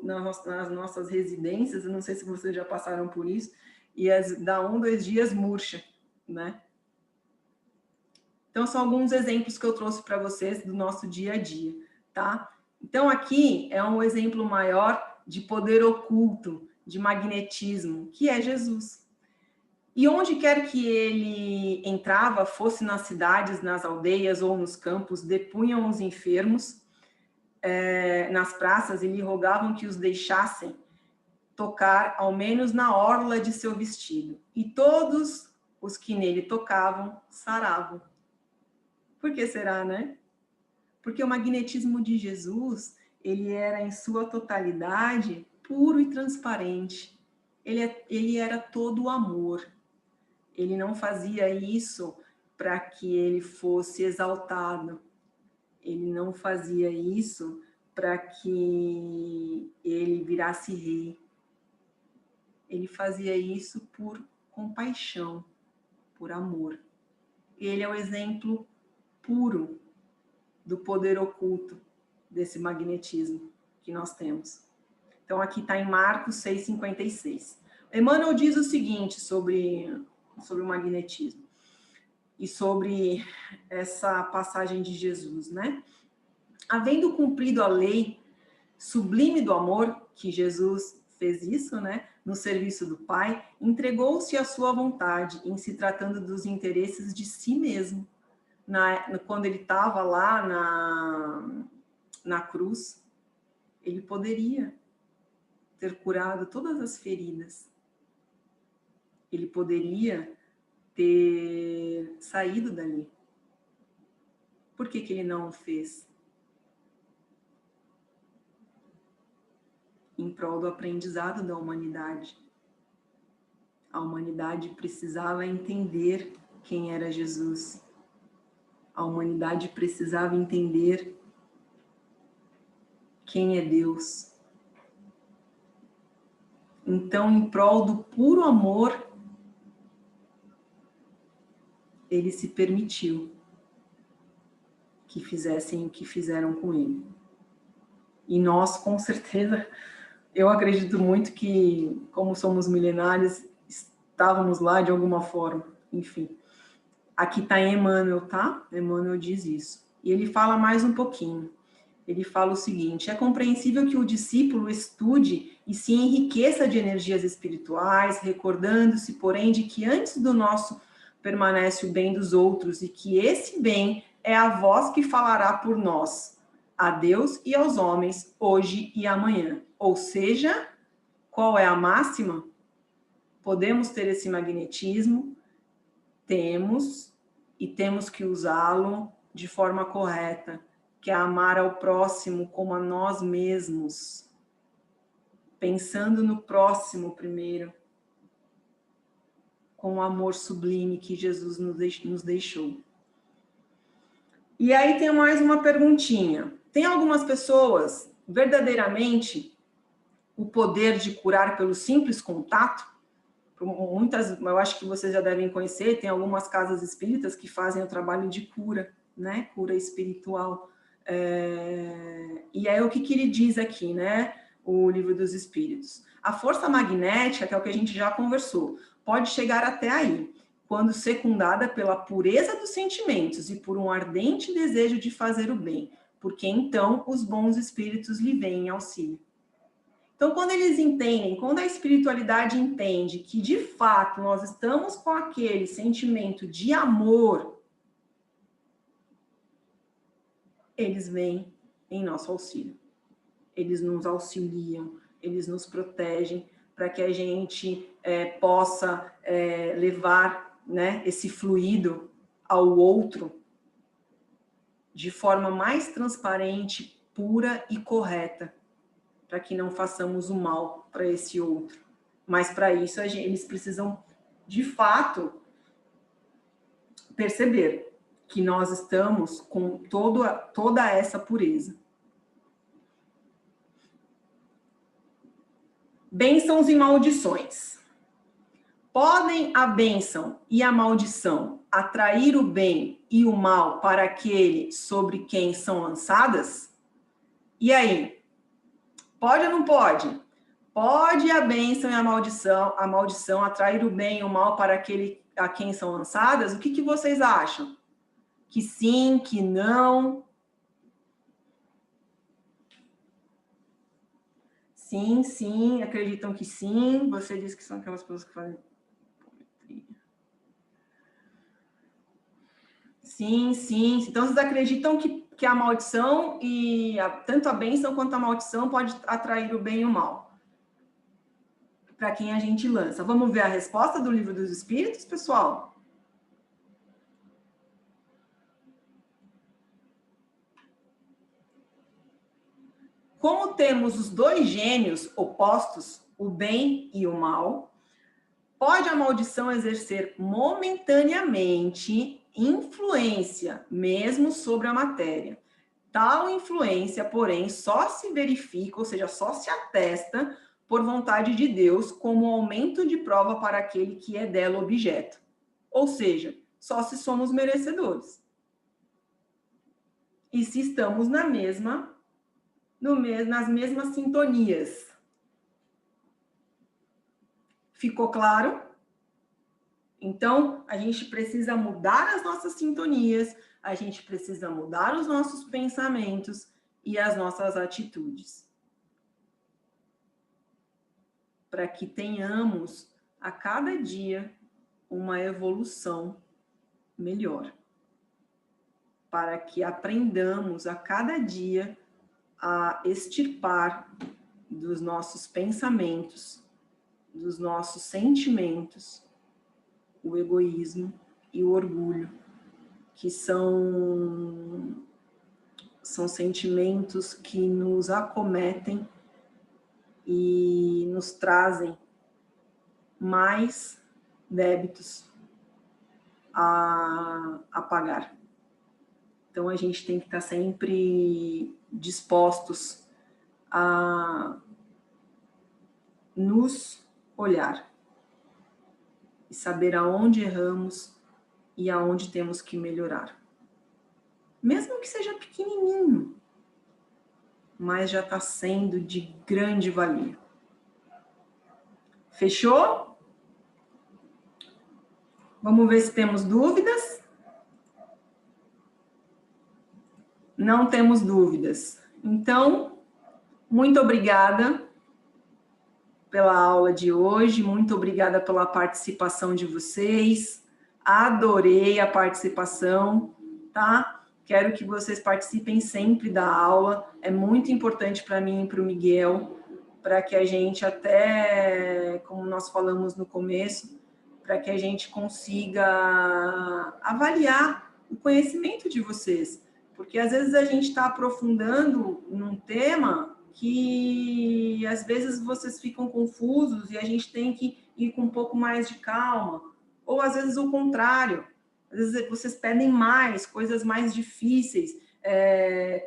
nas nossas residências, eu não sei se vocês já passaram por isso, e dá 1, 2 dias murcha, né? Então, são alguns exemplos que eu trouxe para vocês do nosso dia a dia, tá? Então, aqui é um exemplo maior de poder oculto, de magnetismo, que é Jesus. E onde quer que ele entrava, fosse nas cidades, nas aldeias ou nos campos, depunham os enfermos nas praças e lhe rogavam que os deixassem tocar, ao menos na orla de seu vestido. E todos os que nele tocavam, saravam. Por que será, né? Porque o magnetismo de Jesus, ele era em sua totalidade puro e transparente. Ele era todo amor. Ele não fazia isso para que ele fosse exaltado. Ele não fazia isso para que ele virasse rei. Ele fazia isso por compaixão, por amor. Ele é o exemplo puro do poder oculto desse magnetismo que nós temos. Então, aqui está em Marcos 6,56. Emmanuel diz o seguinte sobre o magnetismo e sobre essa passagem de Jesus, né? Havendo cumprido a lei sublime do amor, que Jesus fez isso, né? No serviço do Pai, entregou-se à sua vontade, em se tratando dos interesses de si mesmo. Quando ele estava lá na cruz, ele poderia ter curado todas as feridas. Ele poderia ter saído dali. Por que ele não o fez? Em prol do aprendizado da humanidade. A humanidade precisava entender quem era Jesus. A humanidade precisava entender quem é Deus. Então, em prol do puro amor, ele se permitiu que fizessem o que fizeram com ele. E nós, com certeza, eu acredito muito que, como somos milenários, estávamos lá de alguma forma. Enfim, aqui está em Emmanuel, tá? Emmanuel diz isso. E ele fala mais um pouquinho. Ele fala o seguinte: é compreensível que o discípulo estude e se enriqueça de energias espirituais, recordando-se, porém, de que antes do nosso permanece o bem dos outros e que esse bem é a voz que falará por nós, a Deus e aos homens, hoje e amanhã. Ou seja, qual é a máxima? Podemos ter esse magnetismo, temos, e temos que usá-lo de forma correta, que é amar ao próximo como a nós mesmos, pensando no próximo primeiro, com o amor sublime que Jesus nos deixou. E aí tem mais uma perguntinha. Tem algumas pessoas, verdadeiramente, o poder de curar pelo simples contato? Muitas, eu acho que vocês já devem conhecer, tem algumas casas espíritas que fazem o trabalho de cura, né? Cura espiritual. E aí o que ele diz aqui, né? O Livro dos Espíritos. A força magnética, que é o que a gente já conversou, pode chegar até aí, quando secundada pela pureza dos sentimentos e por um ardente desejo de fazer o bem, porque então os bons espíritos lhe vêm em auxílio. Então, quando eles entendem, quando a espiritualidade entende que, de fato, nós estamos com aquele sentimento de amor, eles vêm em nosso auxílio. Eles nos auxiliam, eles nos protegem para que a gente possa levar, né, esse fluido ao outro de forma mais transparente, pura e correta, para que não façamos o mal para esse outro, Mas para isso eles precisam, de fato, perceber que nós estamos com toda essa pureza. Bênçãos e maldições. Podem a bênção e a maldição atrair o bem e o mal para aquele sobre quem são lançadas? E aí? Pode ou não pode? Pode a bênção e a maldição atrair o bem e o mal para aquele a quem são lançadas? O que vocês acham? Que sim, que não? Sim, sim, acreditam que sim. Você disse que são aquelas pessoas que fazem... Sim, sim. Então, vocês acreditam que a maldição e tanto a bênção quanto a maldição pode atrair o bem e o mal para quem a gente lança. Vamos ver a resposta do Livro dos Espíritos, pessoal? Como temos os dois gênios opostos, o bem e o mal, pode a maldição exercer momentaneamente influência, mesmo sobre a matéria. Tal influência, porém, só se verifica, ou seja, só se atesta por vontade de Deus como aumento de prova para aquele que é dela objeto. Ou seja, só se somos merecedores. E se estamos nas mesmas sintonias. Ficou claro? Então, a gente precisa mudar as nossas sintonias, a gente precisa mudar os nossos pensamentos e as nossas atitudes. Para que tenhamos a cada dia uma evolução melhor. Para que aprendamos a cada dia a extirpar dos nossos pensamentos, dos nossos sentimentos, o egoísmo e o orgulho, que são sentimentos que nos acometem e nos trazem mais débitos a pagar. Então, a gente tem que estar sempre dispostos a nos olhar e saber aonde erramos e aonde temos que melhorar. Mesmo que seja pequenininho, mas já está sendo de grande valia. Fechou? Vamos ver se temos dúvidas. Não temos dúvidas. Então, muito obrigada pela aula de hoje, muito obrigada pela participação de vocês. Adorei a participação, tá? Quero que vocês participem sempre da aula. É muito importante para mim e para o Miguel, para que a gente até, como nós falamos no começo, para que a gente consiga avaliar o conhecimento de vocês. Porque às vezes a gente está aprofundando num tema que às vezes vocês ficam confusos e a gente tem que ir com um pouco mais de calma. Ou às vezes o contrário. Às vezes vocês pedem mais, coisas mais difíceis,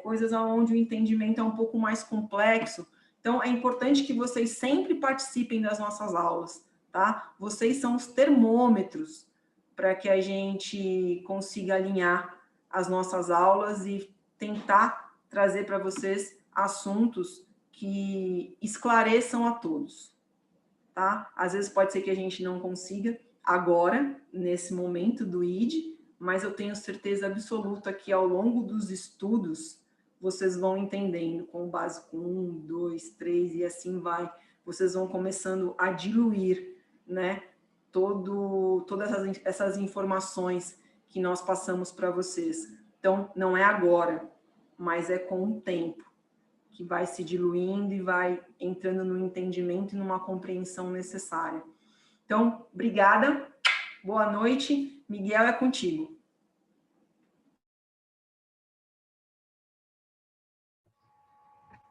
coisas onde o entendimento é um pouco mais complexo. Então, é importante que vocês sempre participem das nossas aulas, tá? Vocês são os termômetros para que a gente consiga alinhar as nossas aulas e tentar trazer para vocês assuntos que esclareçam a todos, tá? Às vezes pode ser que a gente não consiga agora, nesse momento do ID, mas eu tenho certeza absoluta que ao longo dos estudos vocês vão entendendo com o básico 1, 2, 3 e assim vai. Vocês vão começando a diluir, né, todas essas informações que nós passamos para vocês. Então, não é agora, mas é com o tempo que vai se diluindo e vai entrando no entendimento e numa compreensão necessária. Então, obrigada, boa noite. Miguel, é contigo.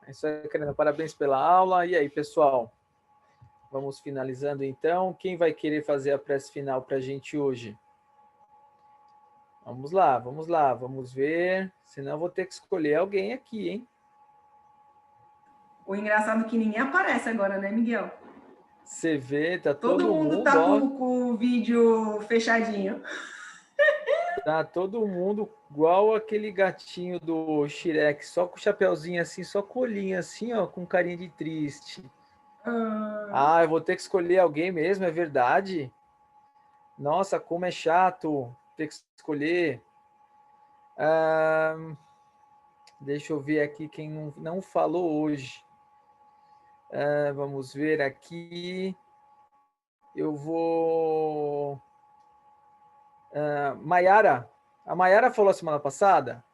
É isso aí, Karina. Parabéns pela aula. E aí, pessoal? Vamos finalizando então. Quem vai querer fazer a prece final para a gente hoje? Vamos lá, vamos ver. Senão eu vou ter que escolher alguém aqui, hein? O engraçado é que ninguém aparece agora, né, Miguel? Você vê, tá Todo todo mundo mundo, tá ó, com o vídeo fechadinho. tá todo mundo igual aquele gatinho do Shrek, só com o chapeuzinho assim, só com o olhinho assim, ó, com carinha de triste. Ah, eu vou ter que escolher alguém mesmo, é verdade? Nossa, como é chato ter que escolher. Deixa eu ver aqui quem não falou hoje. Vamos ver aqui. Eu vou... Maiara. A Maiara falou a semana passada?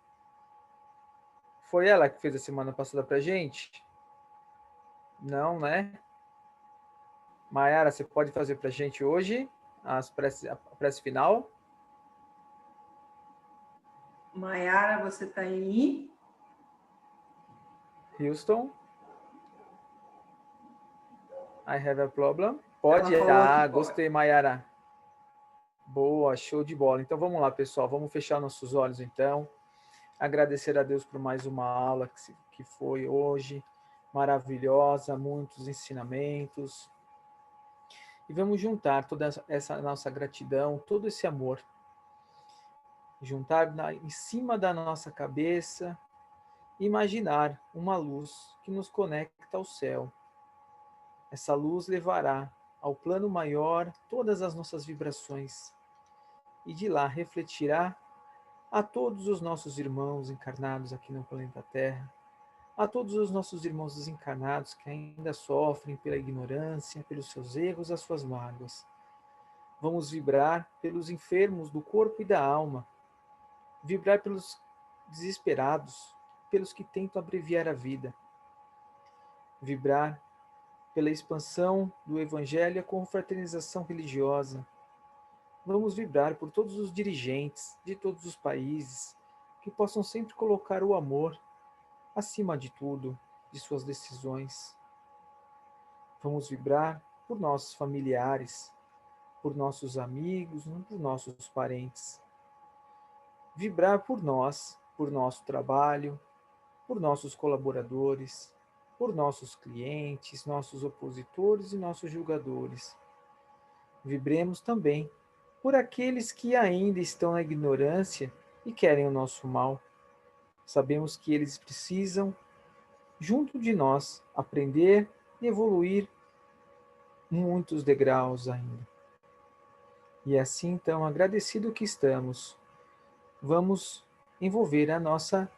Foi ela que fez a semana passada pra gente? Não, né? Maiara, você pode fazer pra gente hoje a prece final? Maiara, você tá aí? Houston? I have a problem. Pode? Ela falou que pode. Gostei, Maiara. Boa, show de bola. Então vamos lá, pessoal. Vamos fechar nossos olhos, então. Agradecer a Deus por mais uma aula que foi hoje. Maravilhosa, muitos ensinamentos. E vamos juntar toda essa nossa gratidão, todo esse amor. Juntar em cima da nossa cabeça. Imaginar uma luz que nos conecta ao céu. Essa luz levará ao plano maior todas as nossas vibrações e de lá refletirá a todos os nossos irmãos encarnados aqui no planeta Terra, a todos os nossos irmãos desencarnados que ainda sofrem pela ignorância, pelos seus erros, as suas mágoas. Vamos vibrar pelos enfermos do corpo e da alma, vibrar pelos desesperados, pelos que tentam abreviar a vida, vibrar pela expansão do Evangelho e a confraternização religiosa. Vamos vibrar por todos os dirigentes de todos os países que possam sempre colocar o amor acima de tudo, de suas decisões. Vamos vibrar por nossos familiares, por nossos amigos, por nossos parentes. Vibrar por nós, por nosso trabalho, por nossos colaboradores, por nossos clientes, nossos opositores e nossos julgadores. Vibremos também por aqueles que ainda estão na ignorância e querem o nosso mal. Sabemos que eles precisam, junto de nós, aprender e evoluir muitos degraus ainda. E assim, então, agradecido que estamos, vamos envolver a nossa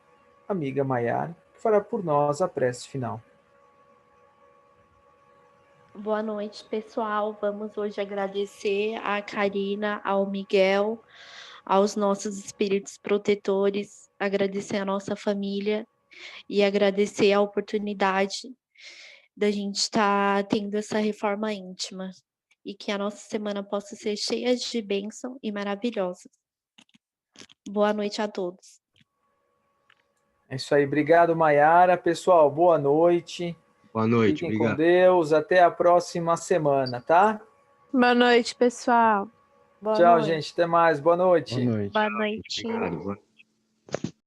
amiga Maiara, que fará por nós a prece final. Boa noite, pessoal. Vamos hoje agradecer à Karina, ao Miguel, aos nossos espíritos protetores, agradecer a nossa família e agradecer a oportunidade da gente estar tendo essa reforma íntima e que a nossa semana possa ser cheia de bênção e maravilhosa. Boa noite a todos. É isso aí. Obrigado, Maiara. Pessoal, boa noite. Boa noite, Fiquem obrigado. com Deus. Até a próxima semana, tá? Boa noite, pessoal. Tchau, gente. Até mais. Boa noite. Boa noite. Boa noite. Obrigado.